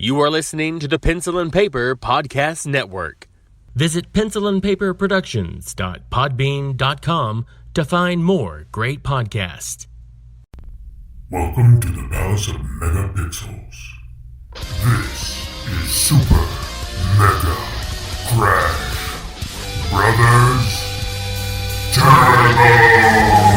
You are listening to the Pencil and Paper Podcast Network. Visit pencilandpaperproductions.podbean.com to find more great podcasts. Welcome to the Palace of Megapixels. This is Super Mega Crash Brothers Turbo!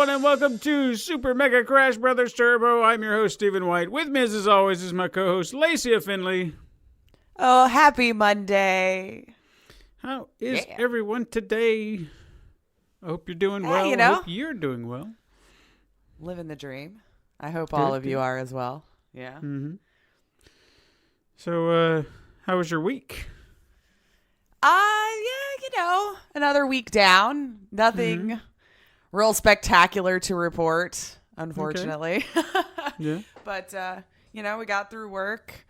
And welcome to Super Mega Crash Brothers Turbo. I'm your host, Stephen White. With me, as always, is my co-host, Lacey Finley. Oh, happy Monday. How is everyone today? I hope you're doing well. I hope you're doing well. Living the dream. I hope all of you are as well. Yeah. Mm-hmm. So, how was your week? Another week down. Nothing real spectacular to report, unfortunately. Okay. Yeah. But, we got through work,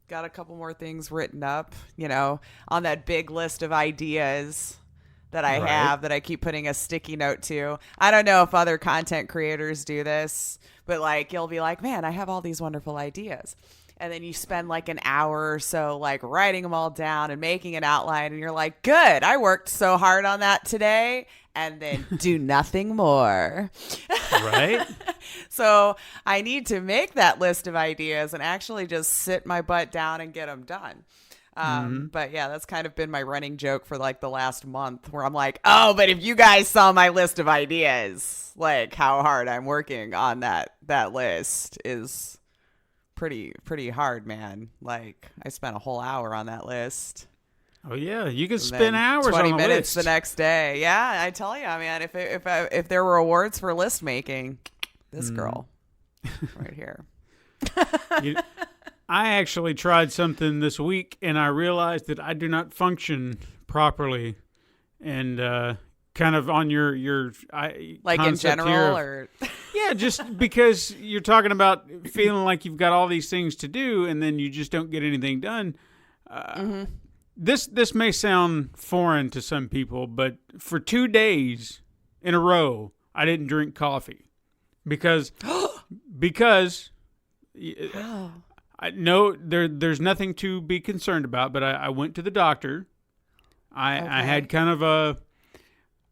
got a couple more things written up, on that big list of ideas that I have that I keep putting a sticky note to. I don't know if other content creators do this, but you'll be like, man, I have all these wonderful ideas. And then you spend an hour or so writing them all down and making an outline. And you're like, good, I worked so hard on that today. And then do nothing more. Right. So I need to make that list of ideas and actually just sit my butt down and get them done. But yeah, that's kind of been my running joke for the last month, where I'm like, oh, but if you guys saw my list of ideas, how hard I'm working on that list is pretty hard, man. I spent a whole hour on that list. Oh yeah, you can spend hours 20 on the minutes list. The next day. Yeah, I tell you, man, if there were awards for list making, this girl right here. I actually tried something this week, and I realized that I do not function properly, and kind of on your in general, or yeah, just because you're talking about feeling like you've got all these things to do, and then you just don't get anything done. This may sound foreign to some people, but for 2 days in a row, I didn't drink coffee because there's nothing to be concerned about. But I went to the doctor. I had kind of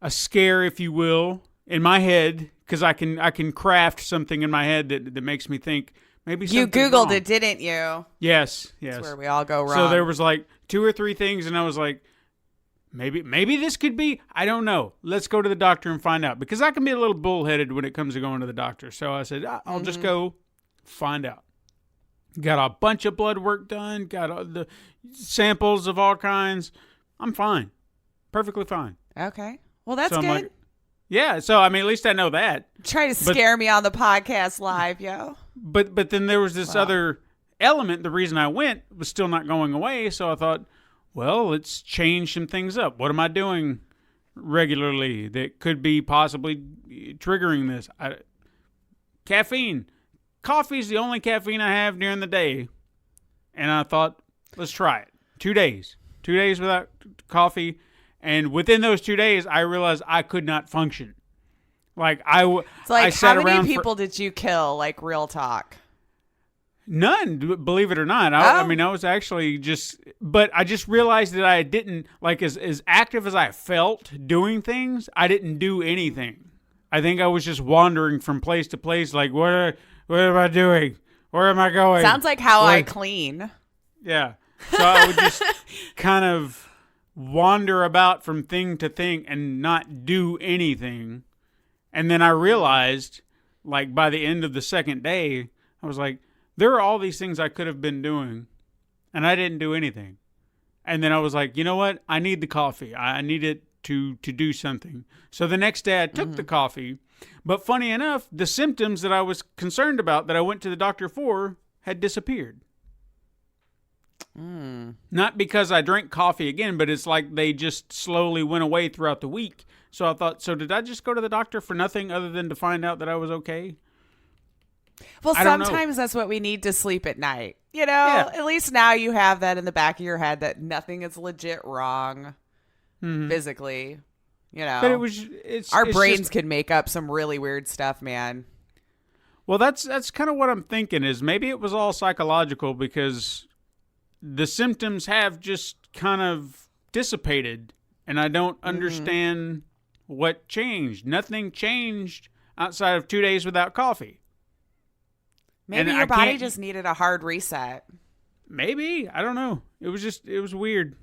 a scare, if you will, in my head, because I can craft something in my head that makes me think maybe you Googled wrong. It, didn't you? Yes. That's where we all go wrong. So there was 2 or 3 things, and I was like, maybe this could be, I don't know. Let's go to the doctor and find out, because I can be a little bullheaded when it comes to going to the doctor. So I said, I'll just go find out. Got a bunch of blood work done, got all the samples of all kinds. I'm fine. Perfectly fine. Okay. Well, that's so good. Yeah, so at least I know that. Try to scare me on the podcast live, yo. But then there was this other element. The reason I went was still not going away, so I thought, well, let's change some things up. What am I doing regularly that could be possibly triggering this? Caffeine. Coffee is the only caffeine I have during the day, and I thought, let's try it. 2 days. 2 days without coffee. And within those 2 days, I realized I could not function. I sat how many around people did you kill? Real talk. None, believe it or not. I mean, I was actually but I just realized that I didn't, as active as I felt doing things, I didn't do anything. I think I was just wandering from place to place, what am I doing? Where am I going? Sounds like how I clean. Yeah. So I would just kind of wander about from thing to thing and not do anything. And then I realized, by the end of the second day, I was like, there are all these things I could have been doing, and I didn't do anything. And then I was like, you know what? I need the coffee. I need it to do something. So the next day I took the coffee. But funny enough, the symptoms that I was concerned about that I went to the doctor for had disappeared. Not because I drank coffee again, but it's like they just slowly went away throughout the week. So I thought, so did I just go to the doctor for nothing other than to find out that I was okay? Well, I don't know. sometimes that's what we need to sleep at night. You know, at least now you have that in the back of your head that nothing is legit wrong physically. You know, But it's brains just- can make up some really weird stuff, man. Well, that's kind of what I'm thinking is maybe it was all psychological because the symptoms have just kind of dissipated and I don't understand what changed. Nothing changed outside of 2 days without coffee. Maybe And your I body can't- just needed a hard reset. Maybe. I don't know. It was weird.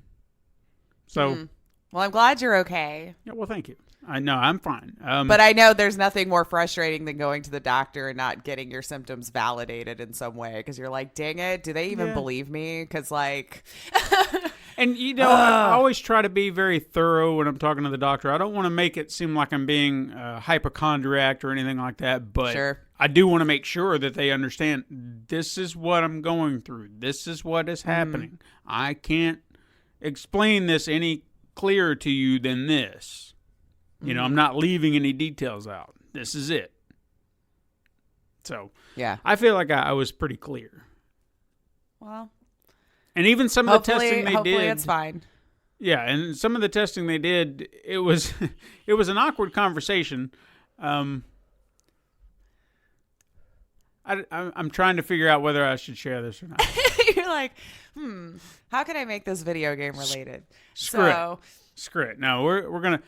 So, Well, I'm glad you're okay. yeah, well, thank you. I know I'm fine. But I know there's nothing more frustrating than going to the doctor and not getting your symptoms validated in some way because you're like, dang it, do they even believe me? Because, like, and, you know, I always try to be very thorough when I'm talking to the doctor. I don't want to make it seem like I'm being a hypochondriac or anything like that, but Sure. I do want to make sure that they understand this is what I'm going through. This is what is happening. I can't explain this any clearer to you than this. You know, I'm not leaving any details out. This is it. So, yeah. I feel like I was pretty clear. Well, And even some of the testing they hopefully did. it's fine. Yeah, and some of the testing they did, it was it was an awkward conversation. I'm trying to figure out whether I should share this or not. You're like, how can I make this video game related? Screw it. No, we're gonna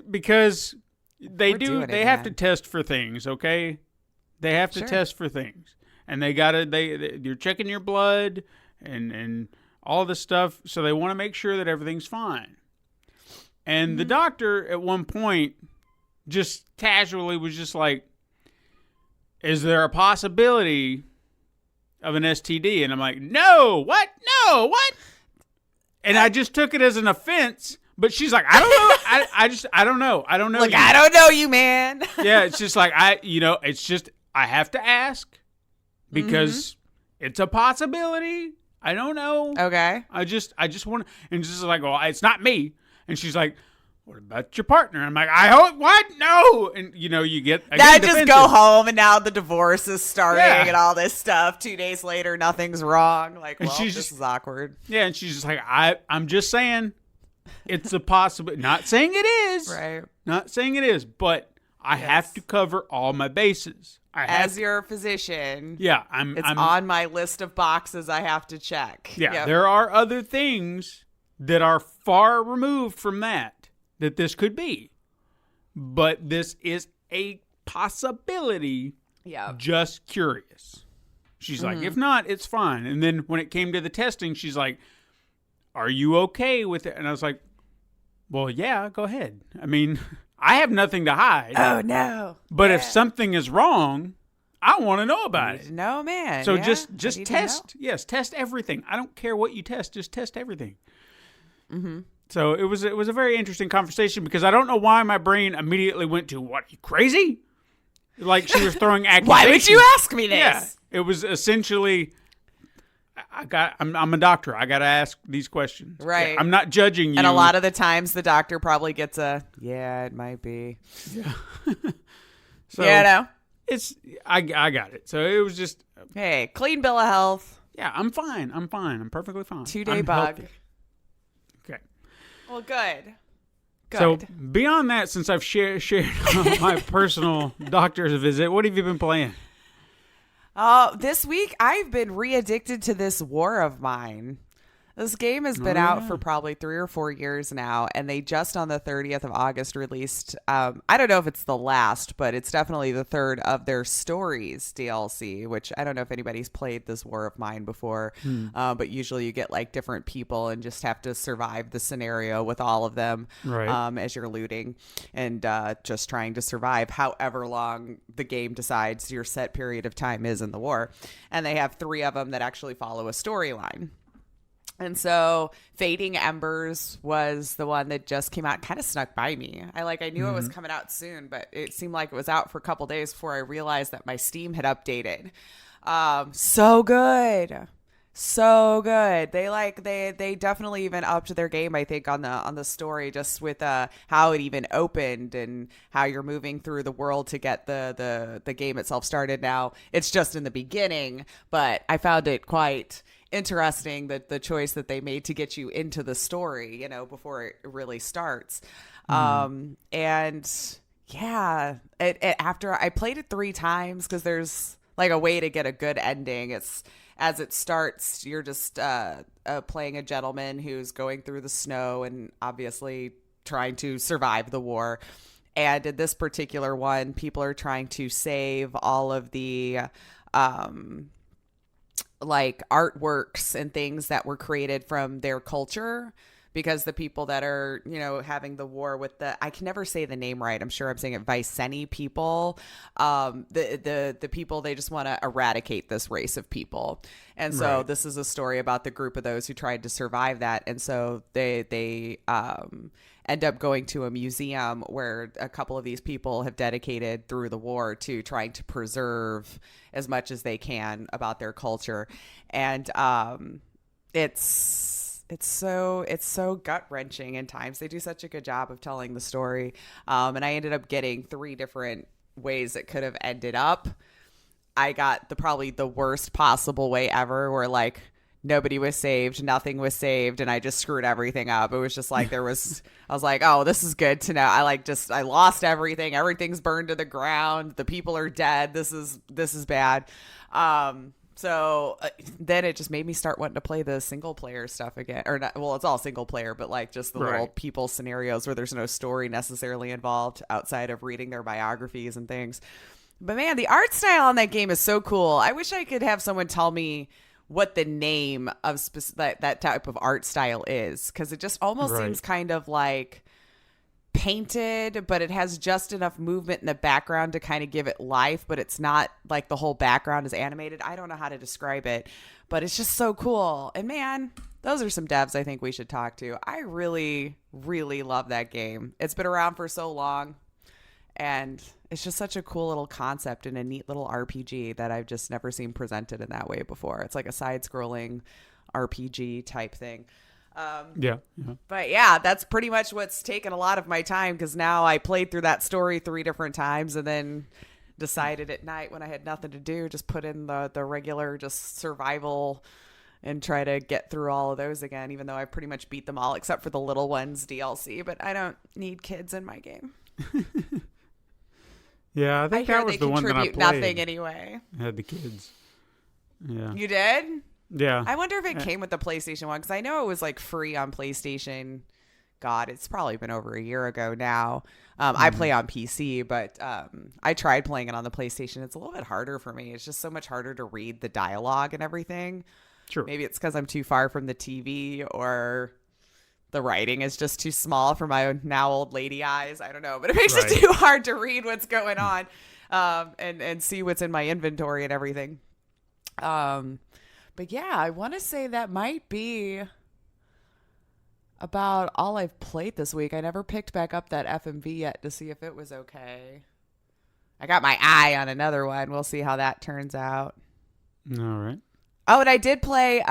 because they We're doing it, they have man. to test for things. Okay, they have to Sure. test for things, and you're checking your blood and all this stuff, so they want to make sure that everything's fine. And the doctor at one point just casually was just like, is there a possibility of an STD? And I'm like, no, what? No, what? And I just took it as an offense, but she's like, I don't know. I don't know. I don't know. Like, you. I don't know you, man. Yeah, it's just like, it's just, I have to ask because it's a possibility. I don't know. Okay. I just want to, and just like, well, it's not me. And she's like, what about your partner? I'm like, I hope, what? No. And, you get, again, Now just defensive. go home and now the divorce is starting Yeah. and all this stuff. 2 days later, nothing's wrong. Like, And well, she's this just- is awkward. Yeah, and she's just like, I'm just saying, it's a possibility. Not saying it is. Right. Not saying it is, but I have to cover all my bases. As your physician, Yeah, it's I'm on my list of boxes I have to check. Yeah, Yep. there are other things that are far removed from that this could be. But this is a possibility. Yeah. Just curious. She's like, if not, it's fine. And then when it came to the testing, she's like, are you okay with it? And I was like, well, yeah, go ahead. I mean, I have nothing to hide. Oh, no. But if something is wrong, I want to know about it. No, man. So yeah, just I need to test. Yes, test everything. I don't care what you test. Just test everything. So it was a very interesting conversation because I don't know why my brain immediately went to, what, are you crazy? Like she was throwing know. accusations. Why would you ask me this? Yeah, it was essentially, I'm a doctor. I got to ask these questions. Right. I'm not judging you. And a lot of the times the doctor probably gets yeah, it might be. So Yeah, no. I got it. So it was just, Hey, clean bill of health. yeah, I'm fine. I'm perfectly fine. 2-day I'm bug. healthy. Okay. Well, good. Good. So beyond that, since I've shared my personal doctor's visit, what have you been playing? This week I've been re-addicted to this War of Mine. This game has been out for probably 3 or 4 years now, and they just on the 30th of August released, I don't know if it's the last, but it's definitely the third of their Stories DLC, which I don't know if anybody's played this War of Mine before, but usually you get like different people and just have to survive the scenario with all of them as you're looting and just trying to survive however long the game decides your set period of time is in the war. And they have 3 of them that actually follow a storyline. And so Fading Embers was the one that just came out, kind of snuck by me. I knew it was coming out soon, but it seemed like it was out for a couple days before I realized that my Steam had updated. So good. So good. They definitely even upped their game, I think, on the story, just with how it even opened and how you're moving through the world to get the game itself started. Now it's just in the beginning, but I found it quite interesting that the choice that they made to get you into the story, before it really starts. And yeah, after I played it 3 times, because there's like a way to get a good ending. It's as it starts, you're just playing a gentleman who's going through the snow and obviously trying to survive the war. And in this particular one, people are trying to save all of the like artworks and things that were created from their culture, because the people that are, having the war with I can never say the name right. I'm sure I'm saying it, Viceni people. The people, they just want to eradicate this race of people. And so This is a story about the group of those who tried to survive that. And so they end up going to a museum where a couple of these people have dedicated through the war to trying to preserve as much as they can about their culture. And it's so gut-wrenching in times. They do such a good job of telling the story. And I ended up getting 3 different ways it could have ended up. I got probably the worst possible way ever, where like nobody was saved, nothing was saved, and I just screwed everything up. It was just like I was like, oh, this is good to know. I lost everything. Everything's burned to the ground. The people are dead. This is bad. So then it just made me start wanting to play the single player stuff again. Or not, well, it's all single player, but like just the little people scenarios where there's no story necessarily involved outside of reading their biographies and things. But man, the art style on that game is so cool. I wish I could have someone tell me what the name of that type of art style is, because it just almost seems kind of like painted, but it has just enough movement in the background to kind of give it life, but it's not like the whole background is animated. I don't know how to describe it, but it's just so cool. And man, those are some devs I think we should talk to. I really, really love that game. It's been around for so long, and it's just such a cool little concept and a neat little RPG that I've just never seen presented in that way before. It's like a side-scrolling RPG type thing. But yeah, that's pretty much what's taken a lot of my time, because now I played through that story 3 different times and then decided at night when I had nothing to do, just put in the regular just survival and try to get through all of those again, even though I pretty much beat them all except for the little ones DLC. But I don't need kids in my game. Yeah, I think that was the one that I played. Nothing anyway. I had the kids. Yeah. You did? Yeah. I wonder if it came with the PlayStation 1, because I know it was like free on PlayStation. God, it's probably been over a year ago now. I play on PC, but I tried playing it on the PlayStation. It's a little bit harder for me. It's just so much harder to read the dialogue and everything. Sure. Maybe it's because I'm too far from the TV, or the writing is just too small for my now old lady eyes. I don't know, but it makes it too hard to read what's going on and see what's in my inventory and everything. But yeah, I want to say that might be about all I've played this week. I never picked back up that FMV yet to see if it was okay. I got my eye on another one. We'll see how that turns out. All right. Oh, and I did play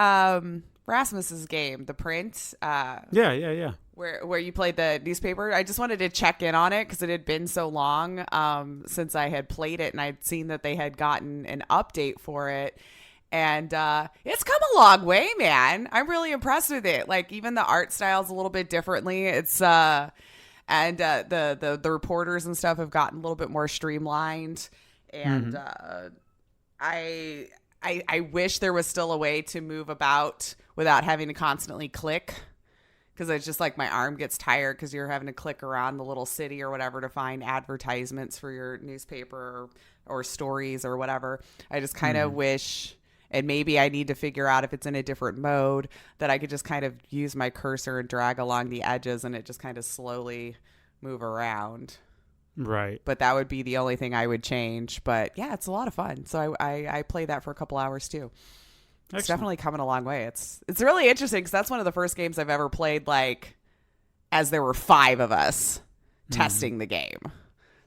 Rasmus's game, The Print. Yeah. Where you played the newspaper. I just wanted to check in on it because it had been so long since I had played it, and I'd seen that they had gotten an update for it. And it's come a long way, man. I'm really impressed with it. Like, even the art style's a little bit differently. It's the reporters and stuff have gotten a little bit more streamlined. And I wish there was still a way to move about without having to constantly click, because it's just like my arm gets tired because you're having to click around the little city or whatever to find advertisements for your newspaper or stories or whatever. I just kind of wish... And maybe I need to figure out if it's in a different mode that I could just kind of use my cursor and drag along the edges and it just kind of slowly move around. Right. But that would be the only thing I would change. But yeah, it's a lot of fun. So I played that for a couple hours too. Excellent. It's definitely coming a long way. It's really interesting because that's one of the first games I've ever played, like, as there were 5 of us testing the game.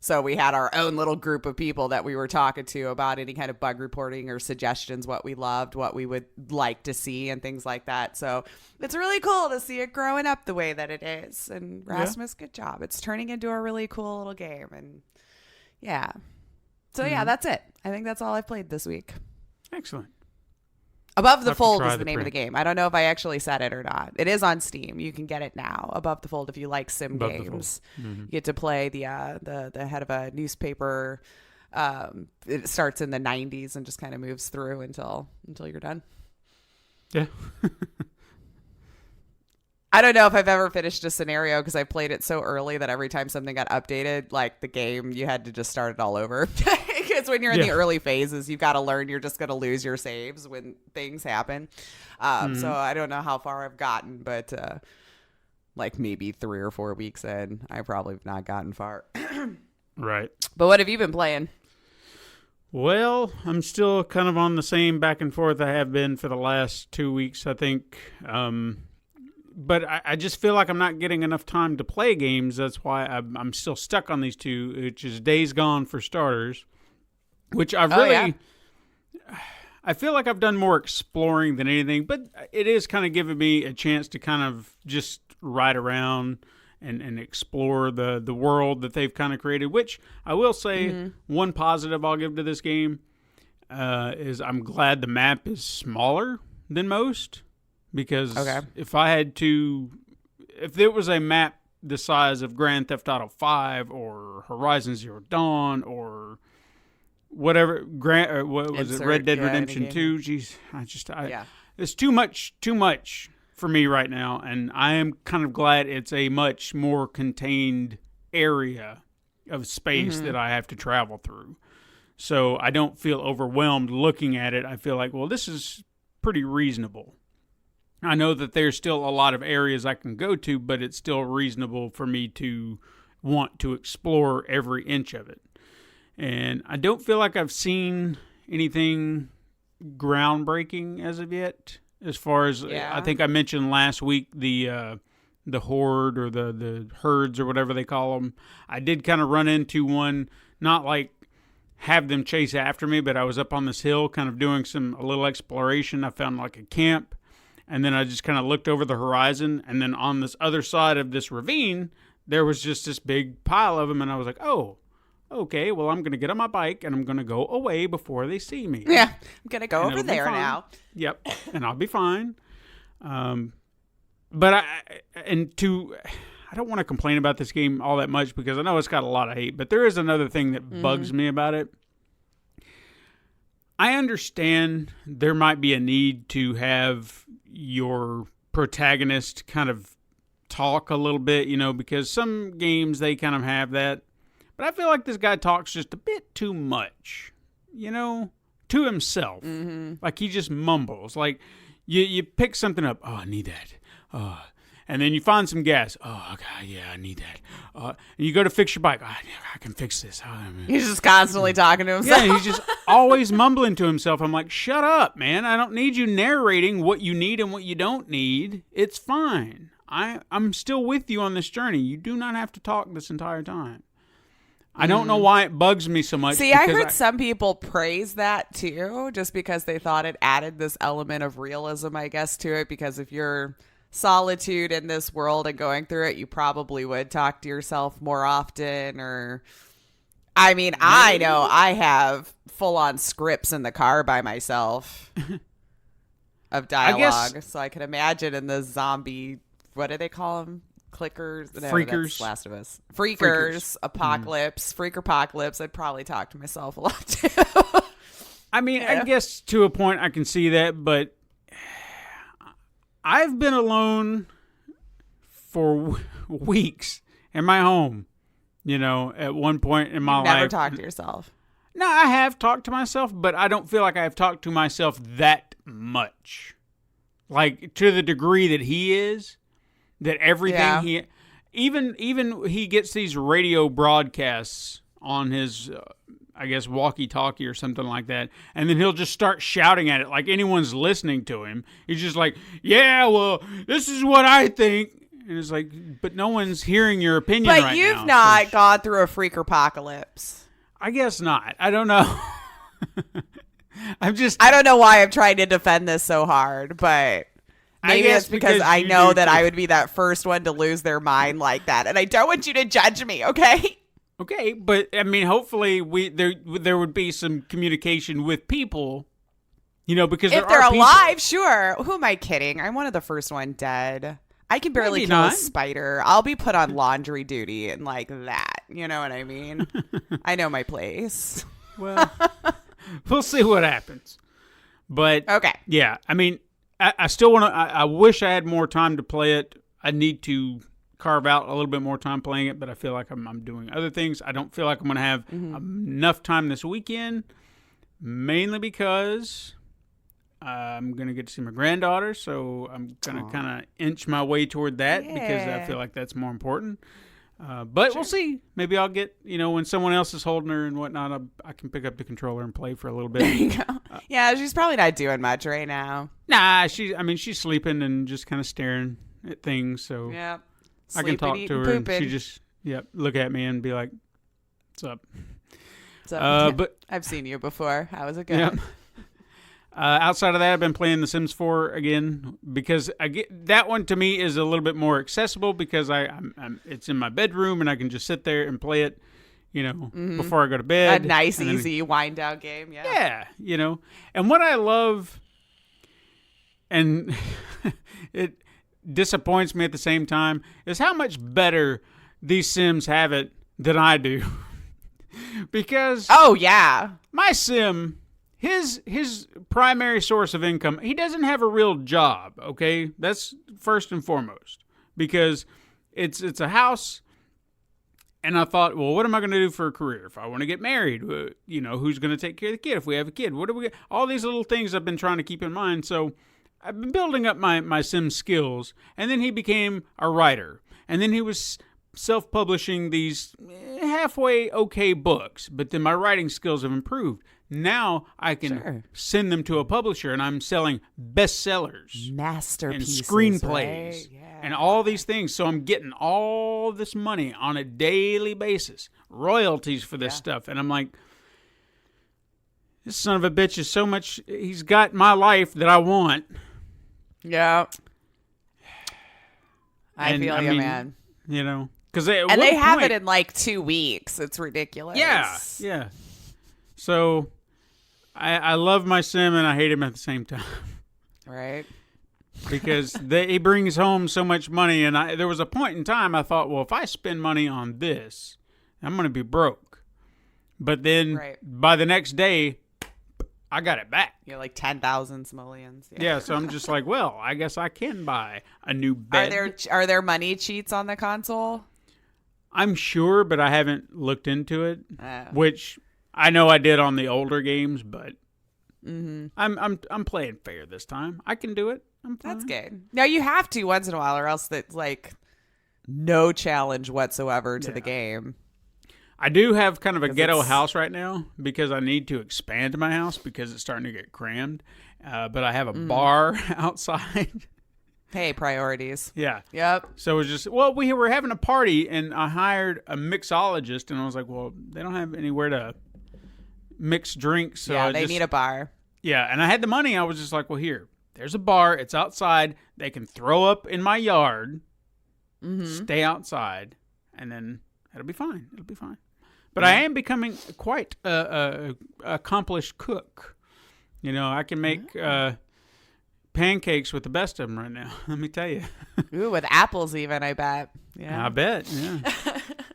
So we had our own little group of people that we were talking to about any kind of bug reporting or suggestions, what we loved, what we would like to see, and things like that. So it's really cool to see it growing up the way that it is. And Rasmus, good job. It's turning into a really cool little game. And yeah. So yeah, that's it. I think that's all I've played this week. Excellent. Above the Fold is the name of the game. I don't know if I actually said it or not. It is on Steam. You can get it now. Above the Fold, if you like sim games, you get to play the head of a newspaper. It starts in the 90s and just kind of moves through until you're done. Yeah. I don't know if I've ever finished a scenario because I played it so early that every time something got updated, like the game, you had to just start it all over. Because when you're in the early phases, you've got to learn you're just going to lose your saves when things happen. So I don't know how far I've gotten, but like maybe 3 or 4 weeks in, I probably have not gotten far. Right. But what have you been playing? Well, I'm still kind of on the same back and forth I have been for the last 2 weeks, I think. But I just feel like I'm not getting enough time to play games. That's why I'm still stuck on these two, which is Days Gone for starters, which I've really... I feel like I've done more exploring than anything, but it is kind of giving me a chance to kind of just ride around and explore the world that they've kind of created, which I will say one positive I'll give to this game is I'm glad the map is smaller than most. Because if there was a map the size of Grand Theft Auto 5 or Horizon Zero Dawn or whatever, Red Dead Redemption 2? Geez, it's too much for me right now, and I am kind of glad it's a much more contained area of space that I have to travel through. So I don't feel overwhelmed looking at it. I feel like, well, this is pretty reasonable. I know that there's still a lot of areas I can go to, but it's still reasonable for me to want to explore every inch of it. And I don't feel like I've seen anything groundbreaking as of yet. As far as, I think I mentioned last week, the horde or the herds or whatever they call them. I did kind of run into one, not like have them chase after me, but I was up on this hill kind of doing a little exploration. I found like a camp. And then I just kind of looked over the horizon, and then on this other side of this ravine, there was just this big pile of them, and I was like, oh, okay, well, I'm going to get on my bike, and I'm going to go away before they see me. Yeah, I'm going to go over there now. Yep, and I'll be fine. But I don't want to complain about this game all that much because I know it's got a lot of hate, but there is another thing that bugs me about it. I understand there might be a need to have your protagonist kind of talk a little bit, because some games they kind of have that. But I feel like this guy talks just a bit too much, to himself. Like he just mumbles. Like you pick something up. Oh, I need that. And then you find some gas. Oh, okay, yeah, I need that. And you go to fix your bike. Oh, I can fix this. He's just constantly talking to himself. Yeah, he's just always mumbling to himself. I'm like, shut up, man. I don't need you narrating what you need and what you don't need. It's fine. I'm still with you on this journey. You do not have to talk this entire time. I don't know why it bugs me so much. See, I heard some people praise that too, just because they thought it added this element of realism, I guess, to it. Because if you're solitude in this world and going through it, you probably would talk to yourself more often. Or, I mean, I know I have full-on scripts in the car by myself of dialogue, so I can imagine in the zombie, what do they call them? Clickers? No, Freakers. That's Last of Us. Freakers. Apocalypse. Freaker Apocalypse. I'd probably talk to myself a lot too. I mean, I guess to a point I can see that, but I've been alone for weeks in my home, at one point in my life. Never talk to yourself. No, I have talked to myself, but I don't feel like I have talked to myself that much. Like, to the degree that he is, that everything even he gets these radio broadcasts on his, I guess, walkie-talkie or something like that, and then he'll just start shouting at it like anyone's listening to him. He's just like, yeah, well, this is what I think. And it's like, but no one's hearing your opinion But right you've now. not gone through a freaker apocalypse. I guess not. I don't know. I don't know why I'm trying to defend this so hard, but maybe it's because I know that I would be that first one to lose their mind like that. And I don't want you to judge me, okay? Okay, but I mean, hopefully there would be some communication with people, because if they're alive, sure. Who am I kidding? I'm one of the first one dead. I can barely kill a spider. I'll be put on laundry duty and like that. You know what I mean? I know my place. Well, we'll see what happens. But okay, yeah. I mean, I still want to. I wish I had more time to play it. I need to carve out a little bit more time playing it, but I feel like I'm doing other things. I don't feel like I'm going to have enough time this weekend, mainly because I'm going to get to see my granddaughter, so I'm going to kind of inch my way toward that because I feel like that's more important. But we'll see. Maybe I'll get, when someone else is holding her and whatnot, I can pick up the controller and play for a little bit. There you go. Yeah, she's probably not doing much right now. Nah, she's sleeping and just kind of staring at things, so yeah. I can talk to her pooping. and she just look at me and be like, "What's up?" But I've seen you before. How is it going? Yeah. Outside of that, I've been playing The Sims 4 again because that one to me is a little bit more accessible because it's in my bedroom and I can just sit there and play it, before I go to bed. A nice, easy wind down game. Yeah. Yeah, and what I love, and it disappoints me at the same time, is how much better these Sims have it than I do. Because my Sim, his primary source of income, he doesn't have a real job, okay? That's first and foremost. Because it's a house, and I thought, well, what am I going to do for a career? If I want to get married, who's going to take care of the kid? If we have a kid, what do we get? All these little things I've been trying to keep in mind. So I've been building up my Sim skills, and then he became a writer. And then he was self-publishing these halfway okay books, but then my writing skills have improved. Now I can send them to a publisher, and I'm selling bestsellers, masterpieces, and screenplays, right? Yeah. and all these things. So I'm getting all this money on a daily basis, royalties for this stuff. And I'm like, this son of a bitch is so much. He's got my life that I want. Yeah, I feel you, man. Because they have it in like 2 weeks. It's ridiculous. Yeah. So I love my Sim and I hate him at the same time. Right. Because he brings home so much money. And there was a point in time I thought, well, if I spend money on this, I'm going to be broke. But then by the next day, I got it back. You're like 10,000 simoleons. Yeah, so I'm just like, well, I guess I can buy a new bed. Are there money cheats on the console? I'm sure, but I haven't looked into it, which I know I did on the older games, but I'm playing fair this time. I can do it. I'm fine. That's good. Now you have to once in a while, or else that's like no challenge whatsoever to the game. I do have kind of a ghetto house right now because I need to expand my house because it's starting to get crammed. But I have a bar outside. Hey, priorities. Yeah. Yep. So it was just, we were having a party and I hired a mixologist and I was like, well, they don't have anywhere to mix drinks. So they need a bar. Yeah. And I had the money. I was just like, well, there's a bar. It's outside. They can throw up in my yard, stay outside, and then it'll be fine. It'll be fine. But I am becoming quite a accomplished cook. I can make pancakes with the best of them right now. Let me tell you. Ooh, with apples even, I bet. Yeah, I bet. Yeah.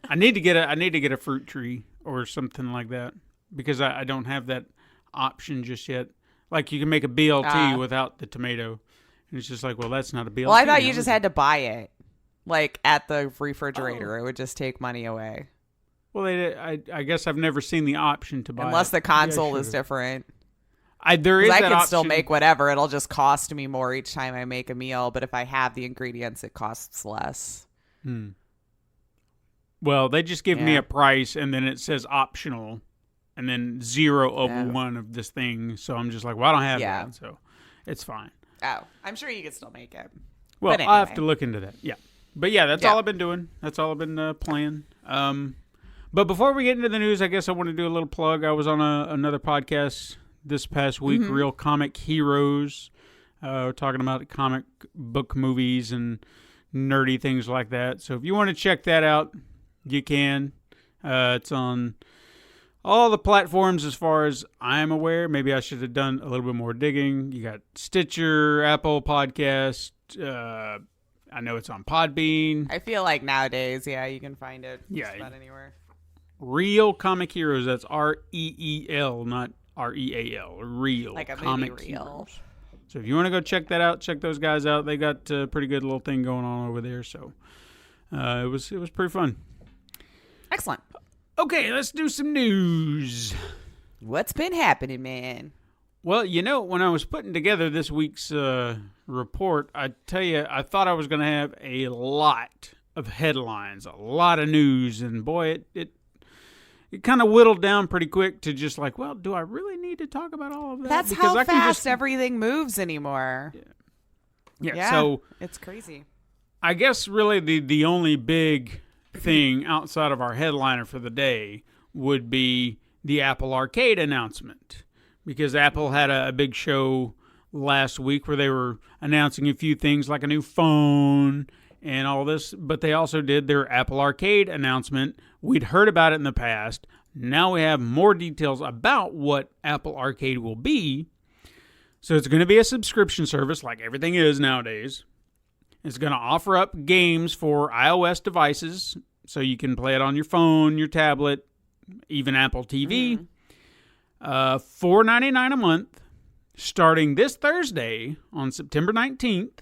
I need to get a fruit tree or something like that because I don't have that option just yet. Like you can make a BLT without the tomato, and it's just like, well, that's not a BLT. Well, I thought you just had to buy it, like at the refrigerator. It would just take money away. Well, I guess I've never seen the option to buy unless the console is different. There is that I can option. still make whatever. It'll just cost me more each time I make a meal. But if I have the ingredients, it costs less. Well, they just give me a price, and then it says optional, and then 0 of 1 of this thing. So I'm just like, well, I don't have that, so it's fine. Oh, I'm sure you can still make it. Well, anyway. I'll have to look into that. Yeah. But yeah, that's all I've been doing. That's all I've been playing. But before we get into the news, I guess I want to do a little plug. I was on another podcast this past week, Real Comic Heroes. We're talking about comic book movies and nerdy things like that. So if you want to check that out, you can. It's on all the platforms as far as I'm aware. Maybe I should have done a little bit more digging. You got Stitcher, Apple Podcast. I know it's on Podbean. I feel like nowadays, you can find it just about anywhere. Real Comic Heroes. That's REEL, not REAL. Real. Like a Comic movie Real. Heroes. So if you want to go check that out, check those guys out. They got a pretty good little thing going on over there. So it was pretty fun. Excellent. Okay, let's do some news. What's been happening, man? Well, when I was putting together this week's report, I tell you, I thought I was going to have a lot of headlines, a lot of news, and boy, it kind of whittled down pretty quick to just like, well, do I really need to talk about all of that? That's because how fast everything moves anymore. Yeah, so it's crazy. I guess really the only big thing outside of our headliner for the day would be the Apple Arcade announcement, because Apple had a big show last week where they were announcing a few things like a new phone and all this, but they also did their Apple Arcade announcement. We'd heard about it in the past. Now we have more details about what Apple Arcade will be. So it's going to be a subscription service like everything is nowadays. It's going to offer up games for iOS devices, so you can play it on your phone, your tablet, even Apple TV. $4.99 a month, starting this Thursday on September 19th.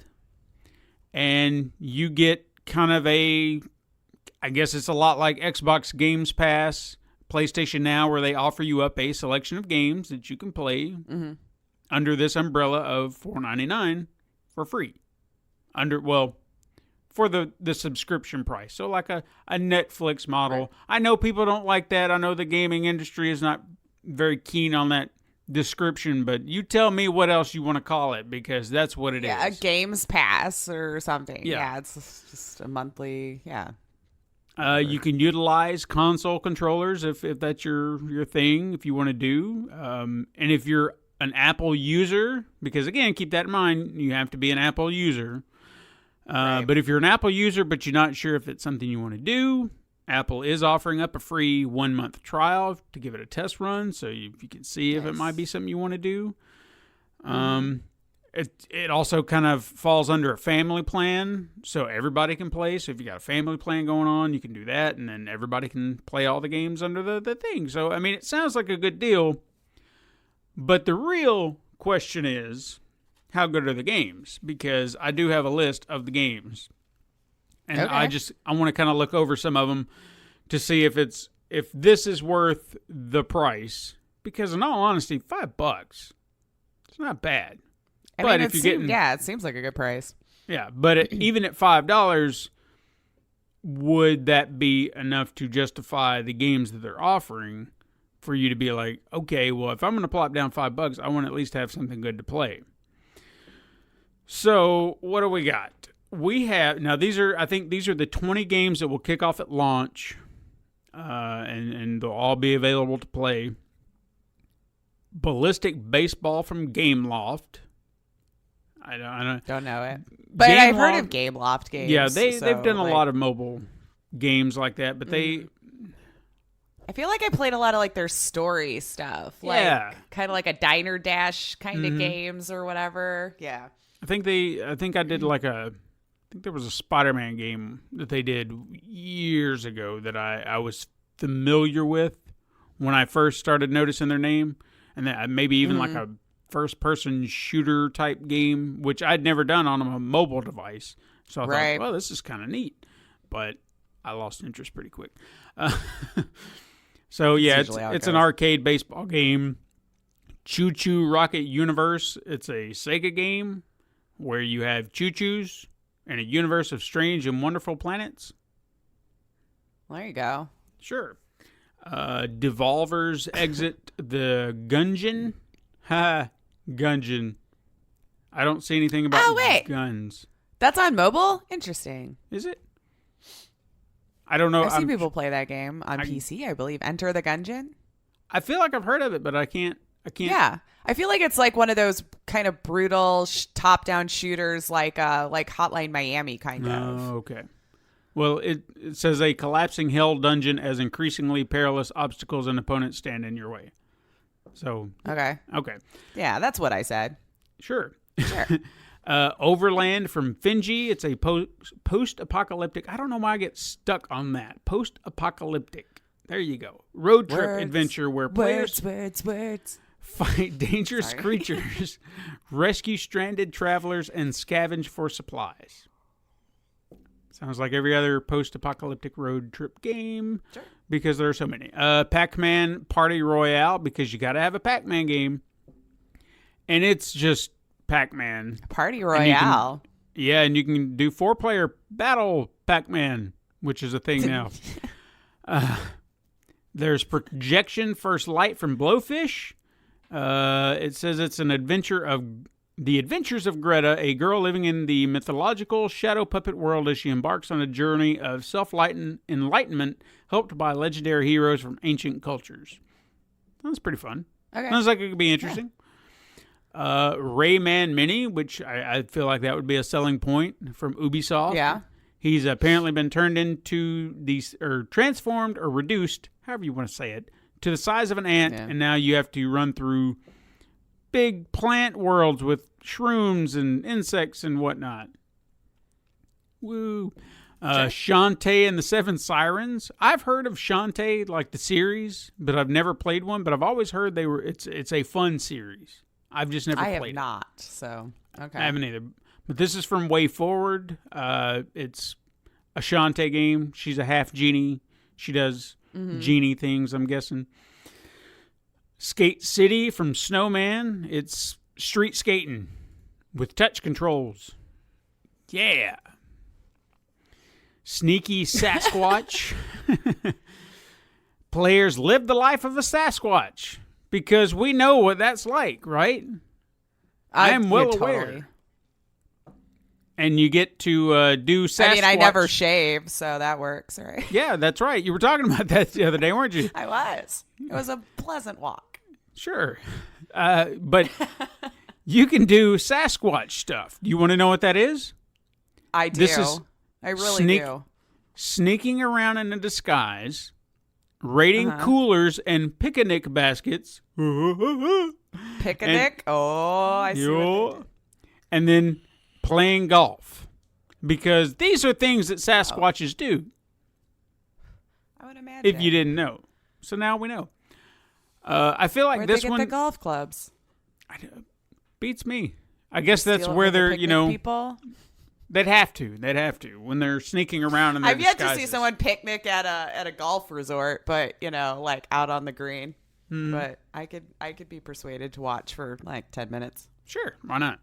And you get kind of I guess it's a lot like Xbox Games Pass, PlayStation Now, where they offer you up a selection of games that you can play under this umbrella of $4.99 for free. For the subscription price. So like a Netflix model. Right. I know people don't like that. I know the gaming industry is not very keen on that description, but you tell me what else you want to call it, because that's what it is. A Games Pass or something. Yeah, it's just a monthly, you can utilize console controllers if that's your thing, if you want to do. And if you're an Apple user, because again, keep that in mind, you have to be an Apple user. Right. But if you're an Apple user, but you're not sure if it's something you want to do, Apple is offering up a free 1-month trial to give it a test run, so you can see if it might be something you want to do. It also kind of falls under a family plan, so everybody can play. So if you got a family plan going on, you can do that, and then everybody can play all the games under the thing. So, I mean, it sounds like a good deal, but the real question is, how good are the games? Because I do have a list of the games. And I want to kind of look over some of them to see if this is worth the price. Because in all honesty, $5, it's not bad. It seems like a good price. Yeah, but even at $5, would that be enough to justify the games that they're offering for you to be like, okay, well, if I'm going to plop down $5, I want to at least have something good to play. So what do we got? We have now. These are the 20 games that will kick off at launch, and they'll all be available to play. Ballistic Baseball from Gameloft. I don't know it, but I've heard of Gameloft games. Yeah, they've done a lot of mobile games like that, but I feel like I played a lot of like their story stuff, kind of like a Diner Dash kind of games or whatever. Yeah, I think I did I think there was a Spider-Man game that they did years ago that I was familiar with when I first started noticing their name, and that maybe even like a first-person shooter type game, which I'd never done on a mobile device. So I thought, well, this is kind of neat, but I lost interest pretty quick. So yeah, it's an arcade baseball game. Choo Choo Rocket Universe. It's a Sega game where you have choo-choos and a universe of strange and wonderful planets. There you go. Sure. Devolver's Exit the Gungeon. Gungeon. I don't see anything about guns. That's on mobile? Interesting. Is it? I don't know. I've seen people play that game on PC, I believe. Enter the Gungeon? I feel like I've heard of it, but I can't. Yeah. I feel like it's like one of those kind of brutal top-down shooters like Hotline Miami kind of. Oh, okay. Well, it says a collapsing hell dungeon as increasingly perilous obstacles and opponents stand in your way. So Okay. Yeah, that's what I said. Sure. Overland from Finji. It's a post-apocalyptic. I don't know why I get stuck on that. Post-apocalyptic. There you go. Road trip adventure where players fight dangerous creatures, rescue stranded travelers, and scavenge for supplies. Sounds like every other post-apocalyptic road trip game because there are so many. Pac-Man Party Royale, because you got to have a Pac-Man game. And it's just Pac-Man. Party Royale. And you can do 4-player battle Pac-Man, which is a thing now. There's Projection First Light from Blowfish. It says it's an adventure of the adventures of Greta, a girl living in the mythological shadow puppet world as she embarks on a journey of self-enlightenment helped by legendary heroes from ancient cultures. That's pretty fun. Okay. Sounds like it could be interesting. Rayman Mini, which I feel like that would be a selling point from Ubisoft. Yeah. He's apparently been turned into transformed or reduced, however you want to say it, to the size of an ant, and now you have to run through big plant worlds with shrooms and insects and whatnot. Woo. Shantae and the Seven Sirens. I've heard of Shantae, like the series, but I've never played one, but I've always heard it's a fun series. I've just never played it. I have not, so, okay. I haven't either. But this is from Way Forward. It's a Shantae game. She's a half genie. She does genie things, I'm guessing. Skate City from Snowman. It's street skating with touch controls. Yeah. Sneaky Sasquatch. Players live the life of a Sasquatch because we know what that's like, right? I am well aware. And you get to do Sasquatch. I mean, I never shave, so that works, right? Yeah, that's right. You were talking about that the other day, weren't you? I was. It was a pleasant walk. Sure. But you can do Sasquatch stuff. You want to know what that is? I do. I really do. Sneaking around in a disguise, raiding coolers and picnic baskets. Picnic? I see what they did. And then playing golf. Because these are things that Sasquatches do. I would imagine. If you didn't know. So now we know. I feel like Where'd this they get one the golf clubs. beats me. I guess that's where they're, people? They'd have to when they're sneaking around in their I've yet disguises. to see someone picnic at a golf resort, but like out on the green. But I could be persuaded to watch for like 10 minutes. Sure, why not?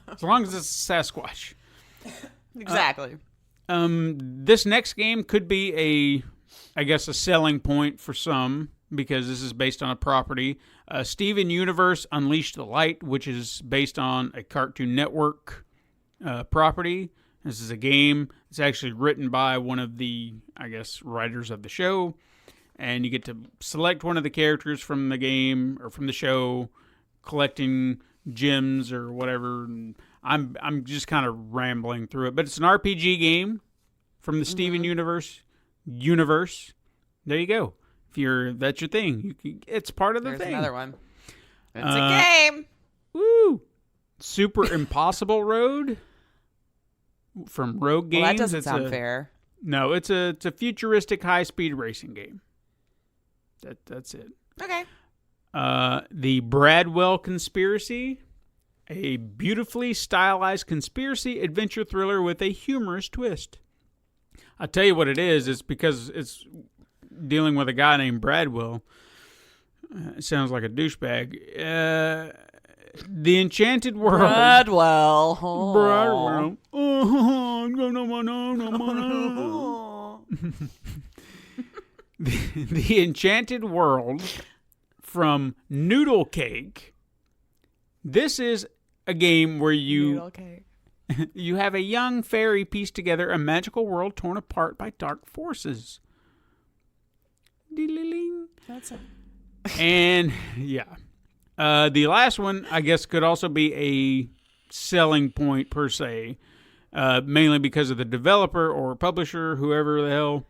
As long as it's Sasquatch. Exactly. This next game could be a selling point for some because this is based on a property. Steven Universe Unleash the Light, which is based on a Cartoon Network property. This is a game. It's actually written by one of the, writers of the show. And you get to select one of the characters from the game or from the show, collecting gems or whatever. And I'm just kind of rambling through it. But it's an RPG game from the Steven Universe. There you go. If that's your thing, it's part of the There's thing. Another one. It's a game. Woo! Super Impossible Road from Rogue Games. Well, that doesn't sound fair. No, it's a futuristic high-speed racing game. That's it. Okay. The Bradwell Conspiracy, a beautifully stylized conspiracy adventure thriller with a humorous twist. I'll tell you what it is. It's because it's dealing with a guy named Bradwell. It sounds like a douchebag. The Enchanted World. Bradwell. Bradwell. The Enchanted World from Noodle Cake. This is a game where you... Noodle Cake. You have a young fairy piece together a magical world torn apart by dark forces. Dee-ling. That's it. And, yeah. The last one, I guess, could also be a selling point, per se. Mainly because of the developer or publisher, whoever the hell.